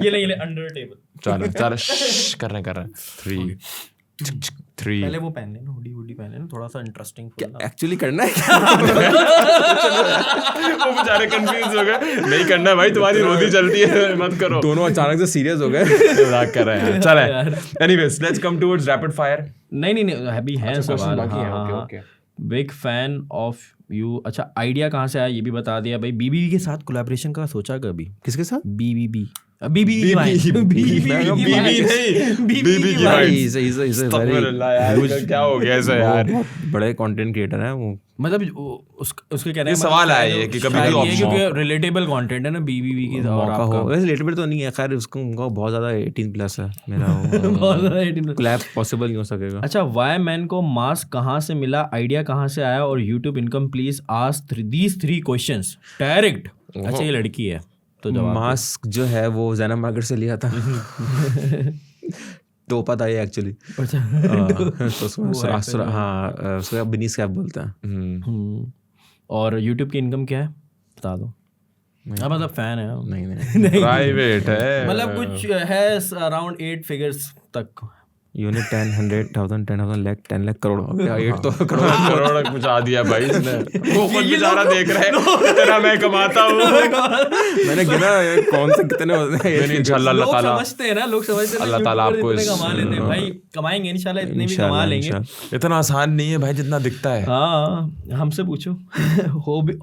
ये ले अंडर टेबल. चलो कर रहे हैं. 3 पहले वो पहनने ना, हुडी पहनने ना, थोड़ा सा इंटरेस्टिंग. एक्चुअली करना है क्या? वो बेचारे कंफ्यूज हो गए. नहीं करना है भाई, तुम्हारी रोटी चलती है, मत करो. दोनों अचानक से सीरियस हो गए. मजाक कर रहे हैं. चले. Anyways let's come towards rapid fire. नहीं अभी है सवाल. Okay. Big fan of you. अच्छा, आइडिया कहाँ से आया ये भी बता दिया भाई. BBB के साथ कोलैबोरेशन का सोचा कभी? किसके साथ? BBB क्या हो गया ऐसा यार. बड़े कंटेंट क्रिएटर हैं वो. मतलब उसके कहने का सवाल आया है कि कभी क्योंकि रिलेटेबल कंटेंट है ना BBB की. और आपका वैसे रिलेटेबल तो नहीं है खैर. उसको उनका बहुत ज्यादा 18+ है मेरा. बहुत ज्यादा 18. कोलैब पॉसिबल नहीं हो सकेगा. अच्छा, वाईमैन को मास्क कहाँ से मिला? आइडिया कहाँ से आया? और YouTube income please ask these 3 questions direct. अच्छा, ये लड़की है तो जवाब. मास्क जो है वो ज़ैनब मार्केट से लिया था. तो पता है एक्चुअली. हाँ, उसको बिनीस कैप बोलते हैं. और यूट्यूब की इनकम क्या है बता दो. मतलब फैन है? नहीं प्राइवेट है. मतलब कुछ है अराउंड 8 फिगर्स तक. यूनिट 10, 100,000, 10,000 लाख, 10 लाख करोड़. 8 तो करोड़ पहुंचा दिया भाई इसने. वो खुद बेचारा देख रहा है कितना मैं कमाता हूँ. मैंने गिना कौन से कितने होते हैं. इंशाल्लाह अल्लाह ताला समझते हैं ना, लोग समझते हैं अल्लाह ताला आपको कमा लेते हैं. भाई कमाएंगे इंशाल्लाह, इतने भी कमा लेंगे. इतना आसान नहीं है भाई जितना दिखता है. हाँ, हमसे पूछो.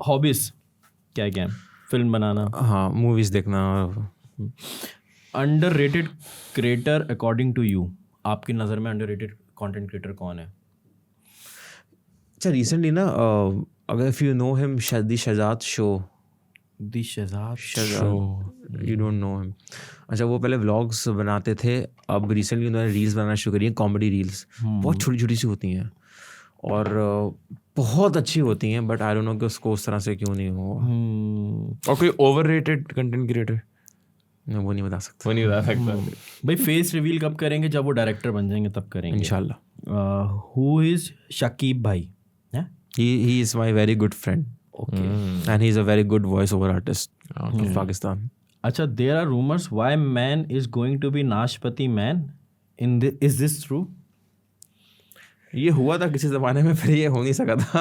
हॉबीज क्या क्या? फिल्म बनाना. हाँ, मूवीज देखना. Underrated creator according to you. आपकी नज़र में अंडररेटेड कंटेंट क्रिएटर कौन है? अच्छा, रिसेंटली ना अगर if you know him, the Shahzad show. The Shahzad you don't know him. अच्छा, वो पहले व्लॉग्स बनाते थे. अब रिसेंटली उन्होंने रील्स बनाना शुरू करी है, कॉमेडी रील्स. बहुत छोटी छोटी सी होती हैं और बहुत अच्छी होती हैं. बट आई डोंट नो कि उसको उस तरह से क्यों नहीं हुआ. और कोई ओवररेटेड कंटेंट क्रिएटर? वो नहीं बता सकता. भाई फेस रिवील कब करेंगे? जब वो डायरेक्टर बन जाएंगे तब करेंगे इंशाल्लाह. हु इज शकीब भाई? He is my very good friend. Okay. And he is a very good voice-over artist of Pakistan. अच्छा, there are rumors why man is going to be Nashpati man. Is this true? ये हुआ था किसी ज़माने में, फिर ये हो नहीं सका था।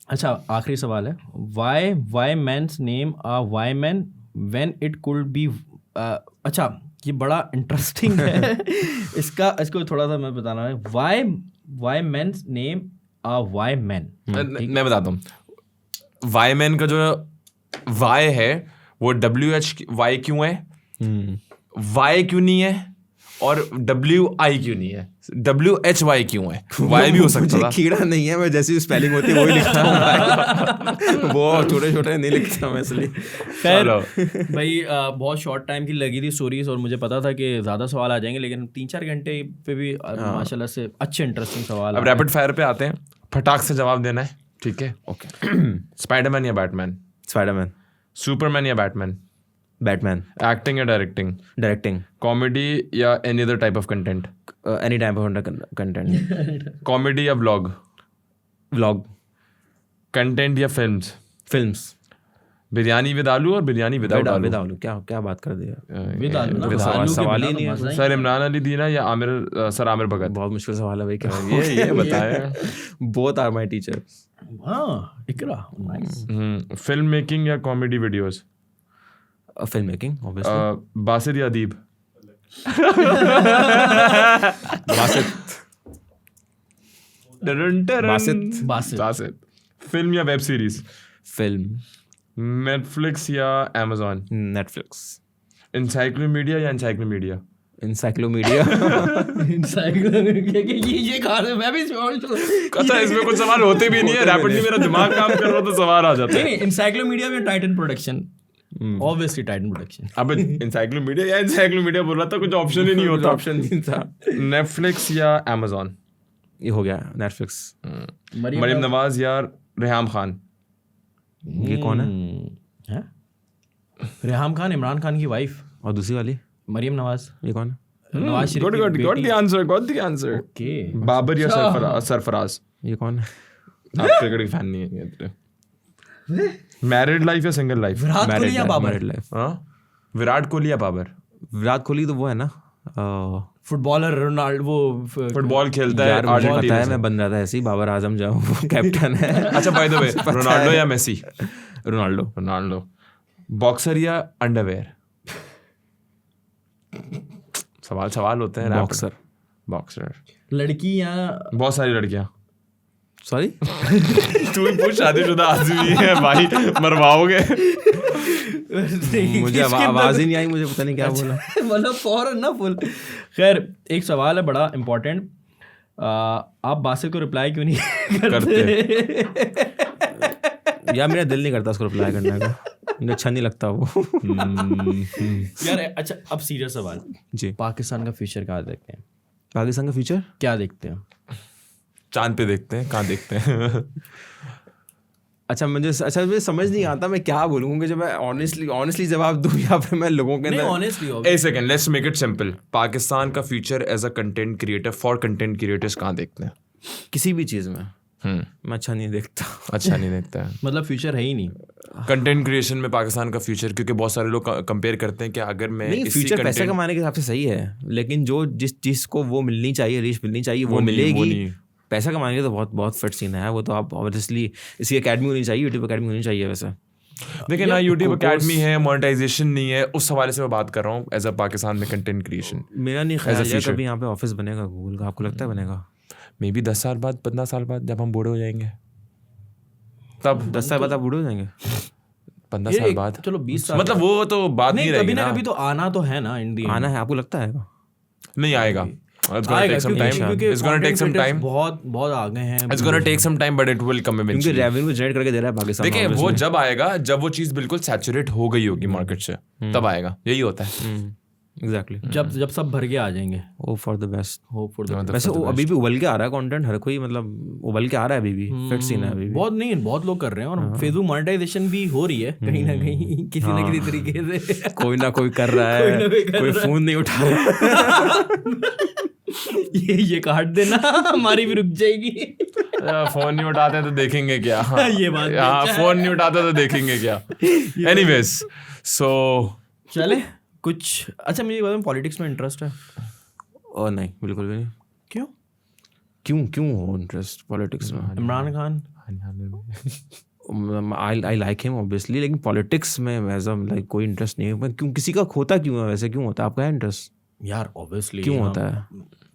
अच्छा आखिरी सवाल है, why man's name ah why man when it could be. अच्छा ये बड़ा इंटरेस्टिंग है। इसको थोड़ा सा मैं बताना है। Why man's name ah why man. मैं बताता हूँ, वाई मैन का जो वाई है वो WHY क्यों है, वाई क्यों नहीं है, और WI क्यों नहीं है, WHY क्यों है, वाई भी हो सकता मुझे था। कीड़ा नहीं है, मैं जैसी स्पेलिंग होती है वही लिखता हूँ। वो छोटे छोटे नहीं लिखता मैं इसलिए। खैर भाई बहुत शॉर्ट टाइम की लगी थी स्टोरीज, और मुझे पता था कि ज़्यादा सवाल आ जाएंगे, लेकिन 3-4 घंटे पे भी माशाल्लाह से अच्छे इंटरेस्टिंग सवाल। अब रैपिड फायर पे आते हैं, फटाक से जवाब देना है, ठीक है? ओके। स्पाइडरमैन या बैटमैन? स्पाइडरमैन। सुपरमैन या बैटमैन? बैटमैन। एक्टिंग या डायरेक्टिंग? डायरेक्टिंग। कॉमेडी या any other type of content? Any type of content. Comedy या व्लॉग? व्लॉग। कंटेंट या फिल्म्स? फिल्म्स। बिरयानी विद आलू और बिरयानी विदाउट आलू? विद आलू। क्या बात कर दिया। विद आलू ना, सवाल ही नहीं है। सर इमरान अली दीना या सर आमिर भगत? बहुत मुश्किल सवाल है भाई, क्या ये बताएं। Both are my teacher. हाँ इकरा नाइस। फिल्म मेकिंग या comedy videos? Film making obviously. Basit या अदीब? बासित। फिल्म या वेब सीरीज? फिल्म। नेटफ्लिक्स या amazon? नेटफ्लिक्स। इंसाइक्लोमीडिया या एनसाइक्लोमीडिया? इंसाइक्लोमीडिया। ये कहा था मैं भी अच्छा इसमें कुछ सवाल होते भी नहीं है, रैपिडली मेरा दिमाग काम कर रहा तो सवाल आ जाता है। नहीं इंसाइक्लोमीडिया में Titan production, obviously Titan production. अब इंसाइक्लोमीडिया या एनसाइक्लोमीडिया बोल रहा था, कुछ ऑप्शन ही नहीं होता। ऑप्शन नहीं था। नेटफ्लिक्स या amazon? ये हो गया नेटफ्लिक्स। मरियम नवाज या रेहाम खान? ये कौन है? रेहाम खान इमरान खान की वाइफ, और दूसरी वाली मरियम नवाज। ये कौन है? नवाज शरीफ की गॉट बेटी। The answer, got the answer. Okay Babar या सरफराज? ये कौन है? आप क्रिकेट के फैन नहीं है। मैरिड लाइफ या सिंगल लाइफ? विराट कोहली या बाबर? Married life. हाँ, विराट कोहली या बाबर? विराट कोहली तो वो है ना, फुटबॉलर रोनाल्डो, वो फुटबॉल खेलता है यार मुझे पता अर्जेंटीना है, से। मैं बन रहा था ऐसे ही, बाबर आजम जाऊँ वो कैप्टन है। अच्छा बाय द वे, रोनाल्डो या मेसी? रोनाल्डो। रोनाल्डो। बॉक्सर या अंडरवेयर? सवाल होते हैं। बॉक्सर। बॉक्सर। लड़की या बहुत सारी लड़कियां। सॉरी। तू ही पूछ, शादीशुदा आदमी है भाई, मरवाओगे। मुझे आवाज ही नहीं आई, मुझे पता नहीं क्या बोला। मतलब फौरन ना फुल। खैर एक सवाल है बड़ा इम्पोर्टेंट, आप बासित को रिप्लाई क्यों नहीं करते? यार मेरा दिल नहीं करता उसको रिप्लाई करने का, मुझे अच्छा नहीं लगता वो। यार अच्छा अब सीरियस सवाल जी। पाकिस्तान का फ्यूचर क्या देखते हैं? पाकिस्तान का फ्यूचर क्या देखते हैं? चांद पे देखते हैं, कहाँ देखते हैं? मुझे समझ नहीं आता मैं क्या बोलूँ, क्योंकि जब मैं ऑनेस्टली जवाब दूँ या फिर मैं लोगों के नहीं अंदर। ऑनेस्टली एक second, let's make it simple. Pakistan का future as a content creator for content creators कहाँ देखते हैं? किसी भी चीज़ में मैं अच्छा नहीं देखता। अच्छा नहीं देखता है, मतलब फ्यूचर है ही नहीं कंटेंट क्रिएशन में पाकिस्तान का फ्यूचर, क्योंकि बहुत सारे लोग कंपेयर करते हैं कि अगर मैं नहीं, फ्यूचर पैसा कमाने के हिसाब से सही है, लेकिन जो जिस चीज़ को वो मिलनी चाहिए, रीच मिलनी चाहिए, वो मिलेगी। पैसा कमाने के तो बहुत फिट सीन है वो, तो आप ऑब्वियसली इसकी अकेडमी होनी चाहिए, यूट्यूब अकेडमी होनी चाहिए वैसे। देखिए ना, यूट्यूब अकेडमी है, मोनेटाइजेशन नहीं है, उस हवाले से मैं बात कर रहा हूँ एज अ पाकिस्तान में कंटेंट क्रिएशन। मेरा नहीं ख्याल है कभी यहाँ पे ऑफिस बनेगा गूगल का, आपको लगता है बनेगा? मे बी 10 साल बाद, 15 साल बाद, जब हम बूढ़े हो जाएंगे तब। 10 साल बाद आप बूढ़े हो जाएंगे? 15 साल बाद, चलो 20 साल, मतलब वो तो बात नहीं रहेगी कभी ना। ना कभी तो आना तो है ना इंडिया। आना है, आपको लगता है? नहीं आएगा, it's gonna take some time, it's gonna take some time, बहुत आगे हैं, it's gonna take some time, but it will come क्योंकि eventually। रेवेन्यू जनरेट करके दे रहा है पाकिस्तान। देखिए वो जब आएगा, जब वो चीज़ बिल्कुल सैचुरेट हो गई होगी मार्केट से, तब आएगा। यही होता है एग्जैक्टली, जब सब भर के आ जाएंगे। Hope for the best. Hope for the वैसे वो अभी भी उबल के आ रहा है कंटेंट, हर कोई मतलब उबल के आ रहा है अभी भी, फिट सीन है अभी भी। बहुत लोग कर रहे हैं, और फेसबुक मोनेटाइजेशन भी हो रही है कहीं ना कहीं, किसी ना किसी तरीके से। कोई ना कोई कर रहा है, कोई फोन नहीं उठा रहा। ये काट देना, हमारी भी रुक जाएगी। फोन नहीं उठाते तो देखेंगे क्या? ये बात भी हाँ, अच्छा है। फोन नहीं उठाते तो देखेंगे क्या? एनीवेज, सो चले कुछ अच्छा, मुझे पॉलिटिक्स में इंटरेस्ट है। और नहीं, बिल्कुल भी नहीं। क्यों? क्यों हो इंटरेस्ट पॉलिटिक्स में? Imran Khan, I like him obviously, लेकिन पॉलिटिक्स में वैसा लाइक कोई इंटरेस्ट नहीं है। क्यों, किसी का होता क्यों है वैसे? क्यों होता है आपका इंटरेस्ट? यार ऑब्वियसली क्यों होता है?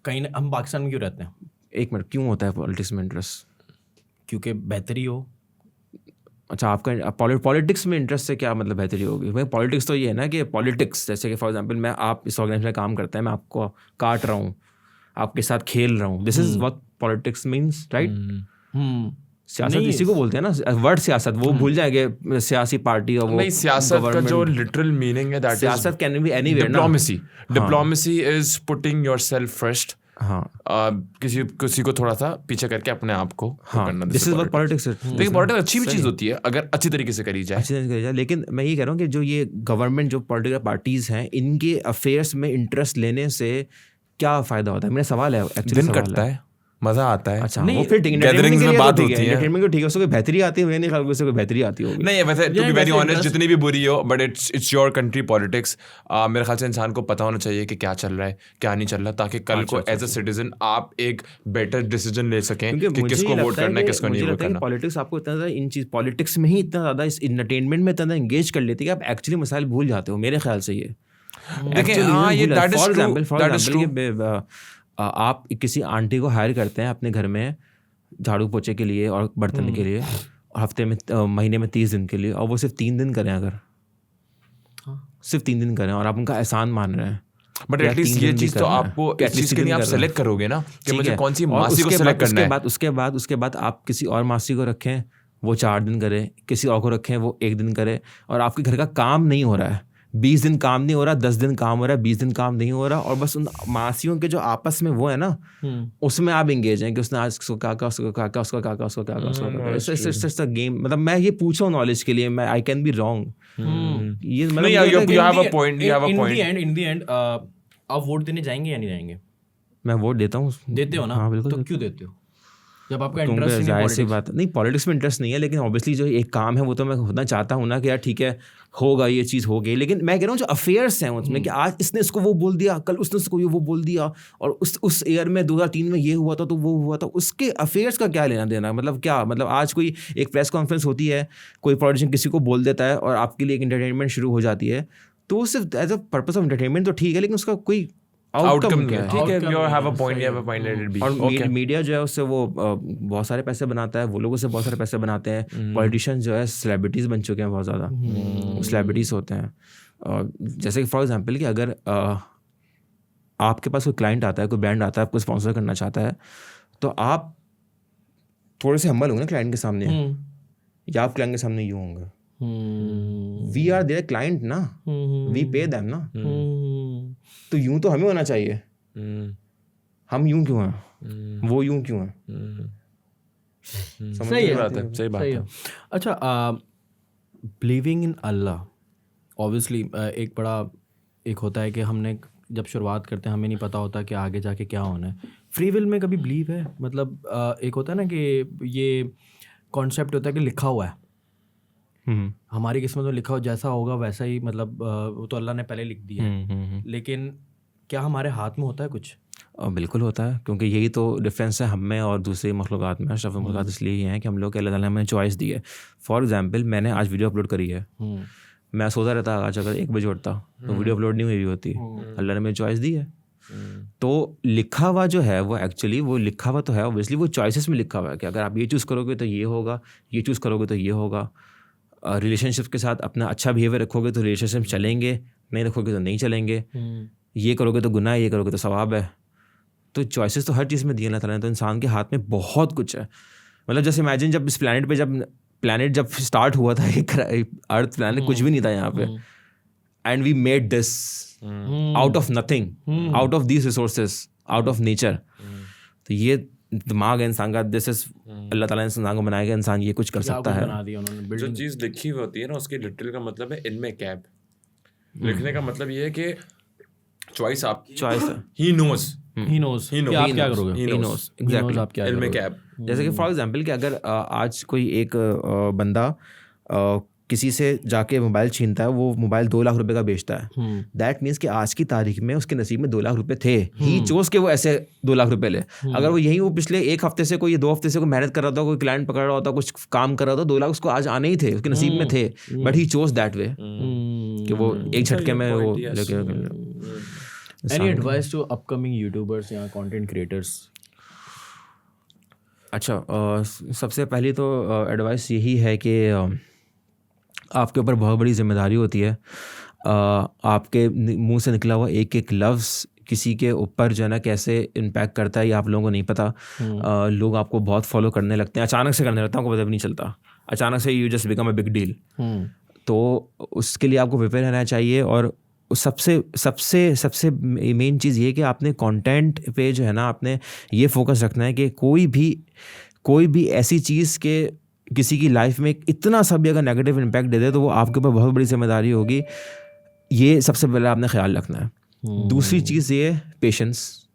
कहीं हम पाकिस्तान में क्यों रहते हैं? एक मिनट, क्यों होता है पॉलिटिक्स में इंटरेस्ट? क्योंकि बेहतरी हो। अच्छा, आपका पॉलिटिक्स में इंटरेस्ट से क्या मतलब बेहतरी होगी? भाई पॉलिटिक्स तो ये है ना कि पॉलिटिक्स, जैसे कि फॉर एग्जांपल आप इस ऑर्गेनाइजेशन में काम करते हैं, मैं आपको काट रहा हूँ, आपके साथ खेल रहा हूँ, this is what politics means, right? सियासत इसी को बोलते हैं ना, वर्ड सियासत, वो भूल जाएंगे सियासी पार्टी और वो नहीं, सियासत का जो लिटरल मीनिंग है दैट इज सियासत कैन बी एनीवेयर ना। Diplomacy is putting yourself first. हाँ, किसी को थोड़ा सा पीछे करके अपने आप को करना, this is what politics is. लेकिन पॉलिटिक्स अच्छी भी चीज होती है अगर अच्छी तरीके से करी जाए, अच्छी तरीके से करी जाए। लेकिन मैं ये कह रहा हूँ कि जो ये गवर्नमेंट, जो पॉलिटिकल पार्टीज हैं, इनके अफेयर्स में इंटरेस्ट लेने से क्या फायदा होता है? मेरा सवाल है एक्चुअली। दिन कटता है, मजा आता है। अच्छा, वो फिर गैदरिंग्स में बात होती है, एंटरटेनमेंट को ठीक है, उसको कोई बेहतरी आती है, मुझे नहीं ख्याल उससे कोई बेहतरी आती होगी। नहीं वैसे टू बी वेरी ऑनेस्ट, जितनी भी बुरी हो, but it's your country politics. मेरे ख्याल से इंसान को पता होना चाहिए कि क्या चल रहा है, क्या नहीं चल रहा, ताकि कल को एज अ सिटीजन आप एक बेटर डिसीजन ले सकें कि किसको वोट करना है, किसको नहीं वोट करना। पॉलिटिक्स आपको इतना ज़्यादा इन चीज, पॉलिटिक्स में ही इतना ज़्यादा, इस एंटरटेनमेंट में इतना एंगेज कर लेती है कि आप एक्चुअली मसाइल भूल जाते हो, मेरे ख्याल से ये। देखिए हाँ, ये दैट इज ट्रू। आप किसी आंटी को हायर करते हैं अपने घर में झाड़ू पोछे के लिए और बर्तन के लिए, और हफ्ते में महीने में 30 दिन के लिए, और वो सिर्फ 3 दिन करें, अगर सिर्फ 3 दिन करें और आप उनका एहसान मान रहे हैं, बट एटलीस्ट ये चीज तो आपको इस चीज के लिए आप सेलेक्ट करोगे ना कि मुझे कौन सी मासी को सेलेक्ट करना है। उसके बाद आप किसी और मासी को रखें, वो 4 दिन करे, किसी और को रखें, वो 1 दिन करे, और आपके घर का काम नहीं हो रहा है, 20 दिन काम नहीं हो रहा, 10 दिन काम हो रहा है, 20 दिन काम नहीं हो रहा, और बस उन मासियों के जो आपस में वो है ना, उसमें आप इंगेज हैं कि उसने आज उसको क्या कहा, उसको क्या कहा, उसको क्या कहा, उसको क्या कहा। It's a game. मतलब मैं ये पूछ रहा हूँ नॉलेज के लिए, मैं आई कैन बी रॉन्ग। ये मतलब you have a point, you have a point. In the end आप वोट देने जाएंगे या नहीं जाएंगे? मैं वोट देता हूँ। देते हो ना? हाँ बिल्कुल। तो क्यों देते हो जब आपका इंटरेस्ट नहीं? जाहिर सी बात नहीं, पॉलिटिक्स में इंटरेस्ट नहीं है, लेकिन ऑब्वियसली जो एक काम है वो तो मैं होना चाहता हूँ ना कि यार ठीक है, होगा, ये चीज़ हो गई। लेकिन मैं कह रहा हूँ जो अफेयर्स हैं उसमें, कि आज इसने इसको वो बोल दिया, कल उसने इसको वो बोल दिया, और उस ईयर में 2003 में ये हुआ था तो वो हुआ था, उसके अफेयर्स का क्या लेना देना? मतलब क्या, मतलब आज कोई एक प्रेस कॉन्फ्रेंस होती है, कोई पॉलिटिशियन किसी को बोल देता है और आपके लिए एक एंटरटेनमेंट शुरू हो जाती है, तो सिर्फ as a purpose of entertainment तो ठीक है, लेकिन उसका कोई आउटकम क्या है? ठीक है, you have a point, you have a point, let it be. और मीडिया जो है उससे वो बहुत सारे पैसे बनाता है, वो लोगों से बहुत सारे पैसे बनाते हैं। पॉलिटिशियन जो है सेलिब्रिटीज़ बन चुके हैं, बहुत ज़्यादा सेलिब्रिटीज़ होते हैं। जैसे कि फॉर एग्जांपल कि अगर आपके पास कोई क्लाइंट आता है, कोई ब्रांड आता है, आपको स्पॉन्सर करना चाहता है, तो आप थोड़े से हम्बल होंगे ना क्लाइंट के सामने, या आप क्लाइंट के सामने यूँ होंगे, वी आर देयर क्लाइंट ना, वी पे देम ना, तो यूं तो हमें होना चाहिए। हम यूं क्यों हैं, वो यूं क्यों हैं? सही बात है। अच्छा, बिलीविंग इन अल्लाह, ऑब्वियसली एक बड़ा एक होता है कि हमने जब शुरुआत करते हैं हमें नहीं पता होता कि आगे जाके क्या होना है। फ्री विल में कभी बिलीव है? मतलब एक होता है ना कि ये कॉन्सेप्ट होता है कि लिखा हुआ है, हमारी किस्मत में लिखा हो, जैसा होगा वैसा ही, मतलब वो तो अल्लाह ने पहले लिख दिया है। लेकिन क्या हमारे हाथ में होता है कुछ? बिल्कुल होता है, क्योंकि यही तो डिफरेंस है हम में और दूसरे मखलूक़ात में। अशरफ मखलूक़ात इसलिए ही हैं कि हम लोग के अल्लाह ताला ने हमें चॉइस दी है। फॉर एग्जांपल मैंने आज वीडियो अपलोड करी है, मैं सोता रहता आज अगर 1 बजे उठता तो वीडियो अपलोड नहीं हुई होती, अल्लाह ने मुझे चॉइस दी है। तो लिखा हुआ जो है वो एक्चुअली वो लिखा हुआ तो है, ऑब्वियसली वो चॉइसेस में लिखा हुआ है कि अगर आप ये चूज़ करोगे तो ये होगा, ये चूज़ करोगे तो ये होगा। रिलेशनशिप के साथ अपना अच्छा बिहेवियर रखोगे तो रिलेशनशिप चलेंगे, नहीं रखोगे तो नहीं चलेंगे। ये करोगे तो गुनाह है, ये करोगे तो सवाब है। तो चॉइसेस तो हर चीज़ में दिए अल्लाह ताला ने, तो इंसान के हाथ में बहुत कुछ है। मतलब जैसे इमेजिन जब इस प्लैनेट पे जब स्टार्ट हुआ था, एक अर्थ प्लैनेट कुछ भी नहीं था यहाँ पे, and we made this out of nothing, out of these resources, out of nature. तो ये दिमाग है इंसान का, दिस इज अल्लाह ताला ने इंसान को बनाया, इंसान ये कुछ कर सकता है। जो चीज़ लिखी हुई होती है ना, उसके लिटरल का मतलब है इल्म कैब। लिखने का मतलब ये है कि चॉइस आपकी, चॉइस है, ही नोज कि आप क्या करोगे, he knows exactly आप क्या इल्म कैब। जैसे कि फॉर एग्जांपल कि अगर आज कोई एक बंदा किसी से जाके मोबाइल छीनता है, वो मोबाइल 2 लाख रुपए का बेचता है, दैट मीन्स कि आज की तारीख में उसके नसीब में 2 लाख रुपए थे, ही चोज के वो ऐसे 2 लाख रुपए ले। अगर वो यही वो पिछले 1 हफ्ते से कोई 2 हफ्ते से कोई मेहनत कर रहा था, कोई क्लाइंट पकड़ रहा होता, कुछ काम कर रहा था, 2 लाख उसको आज आने ही थे, उसके नसीब में थे, but he chose that way कि वो एक झटके में वो लेके। Any advice to upcoming YouTubers या कंटेंट क्रिएटर्स? अच्छा, सबसे पहली तो एडवाइस यही है कि आपके ऊपर बहुत बड़ी जिम्मेदारी होती है। आपके मुंह से निकला हुआ एक एक लफ्ज़ किसी के ऊपर जो है ना कैसे इम्पैक्ट करता है, ये आप लोगों को नहीं पता। लोग आपको बहुत फॉलो करने लगते हैं, अचानक से करने लगते हैं, आपको पता भी नहीं चलता, अचानक से you just become a big deal. तो उसके लिए आपको प्रिपेयर रहना चाहिए। और सबसे सबसे सबसे मेन चीज़ ये कि आपने कंटेंट पे जो है ना आपने ये फोकस रखना है कि कोई भी ऐसी चीज़ के किसी की लाइफ में इतना सा भी अगर नेगेटिव इम्पैक्ट दे दे तो वो आपके ऊपर बहुत बड़ी जिम्मेदारी होगी। ये सबसे पहले आपने ख्याल रखना है। दूसरी चीज़ ये पेशेंस,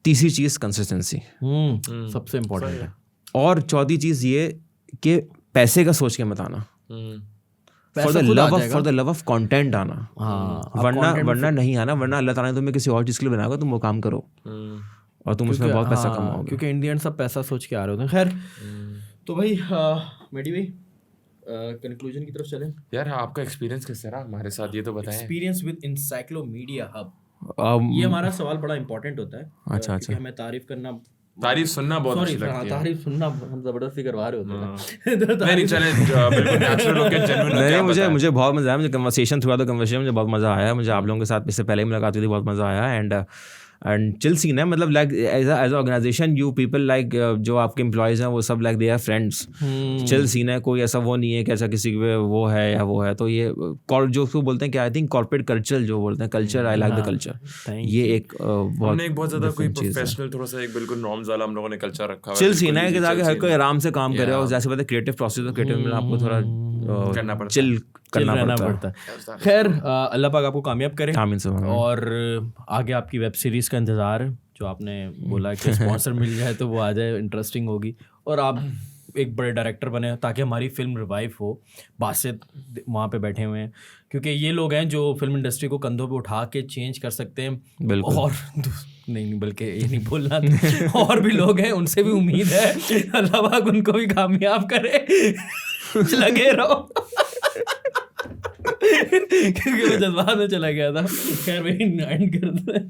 तीसरी चीज़ कंसिस्टेंसी, सबसे इम्पोर्टेंट है। और चौथी चीज़ ये कि पैसे का सोच के मत आना, for the love of content आना। वरना नहीं आना, वरना अल्लाह ताला ने तुम्हें किसी और चीज़ के लिए बनाएगा, तुम वो काम करो और तुम उसमें बहुत पैसा कमाओगे, क्योंकि इन द एंड सब पैसा सोच के आ रहे होते हैं। खैर तो भाई मेडी भाई कंक्लूजन की तरफ चलें। यार आपका एक्सपीरियंस कैसा रहा हमारे साथ, ये तो बताएं। एक्सपीरियंस विद एनसाइक्लोमीडिया हब, ये हमारा सवाल बड़ा इंपॉर्टेंट होता है। अच्छा क्योंकि हमें तारीफ सुनना बहुत अच्छी लगती है। तारीफ सुनना हम जबरदस्ती करवा रहे होते हैं। नहीं चले बिल्कुल नेचुरल होके जेन्युइन नहीं, मुझे बहुत मजा आया, मुझे कन्वर्सेशन थ्रू द कन्वर्सेशन मुझे बहुत मजा आया। मुझे आप लोगों के साथ इससे पहले मुलाकात हुई थी, बहुत मजा आया। एंड चिल सीन है, मतलब like as organisation you people like जो आपके एम्प्लॉयज हैं वो सब like they are friends. Chill scene है, कोई ऐसा वो नहीं है कि ऐसा किसी पे वो है या वो है। तो ये जो उसको बोलते हैं कि आई थिंक कॉर्पोरेट कल्चर जो बोलते हैं, culture, I like the culture. ये एक बहुत ज़्यादा कोई प्रोफेशनल थोड़ा सा एक बिल्कुल नॉर्म्स वाला हम लोगों ने कल्चर रखा है। चिल सीन है कि ताकि हर कोई आराम से काम करे। और जैसे पता क्रिएटिव प्रोसेस, तो क्रिएटिव में आपको थोड़ा चिल करना पड़ता है। खैर अल्लाह पाक आपको कामयाब करे। आमीन सब। और आगे आपकी वेब सीरीज़ का इंतज़ार, जो आपने बोला कि स्पॉन्सर मिल जाए तो वो आ जाए, इंटरेस्टिंग होगी। और आप एक बड़े डायरेक्टर बने ताकि हमारी फिल्म रिवाइव हो। बासित वहाँ पे बैठे हुए हैं, क्योंकि ये लोग हैं जो फिल्म इंडस्ट्री को कंधों पे उठा के चेंज कर सकते हैं। बिल्कुल। और नहीं बल्कि ये नहीं बोलना और भी लोग हैं, उनसे भी उम्मीद है अल्लाह पाक उनको भी कामयाब करे। लगे रहो क्योंकि मैं जज्बात में चला गया था। खैर भाई एंड करते हैं।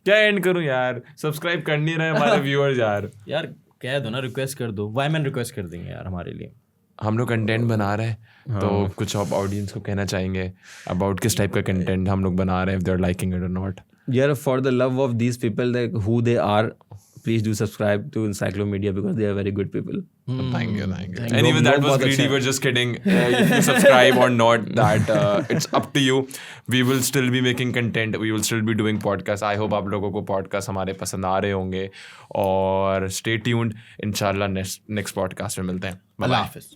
क्या एंड करूं यार, सब्सक्राइब कर नहीं रहे हमारे व्यूअर्स यार कह दो ना, रिक्वेस्ट कर दो, वाई मैन रिक्वेस्ट कर देंगे यार हमारे लिए। हम लोग कंटेंट बना रहे हैं तो कुछ आप ऑडियंस को कहना चाहेंगे अबाउट किस टाइप का कंटेंट हम लोग बना रहे हैं, if they are liking it और नॉट। यार for the love of these people like who they are, please do subscribe to Encyclomedia because they are very good people. Thank you. Anyway, that was greedy. We're just kidding. If you subscribe or not, that it's up to you. We will still be making content. We will still be doing podcasts. I hope आप लोगों को podcast हमारे पसंद आ रहे होंगे। और stay tuned. इंशाल्लाह next podcast में मिलते हैं। अल्लाह हाफिज़।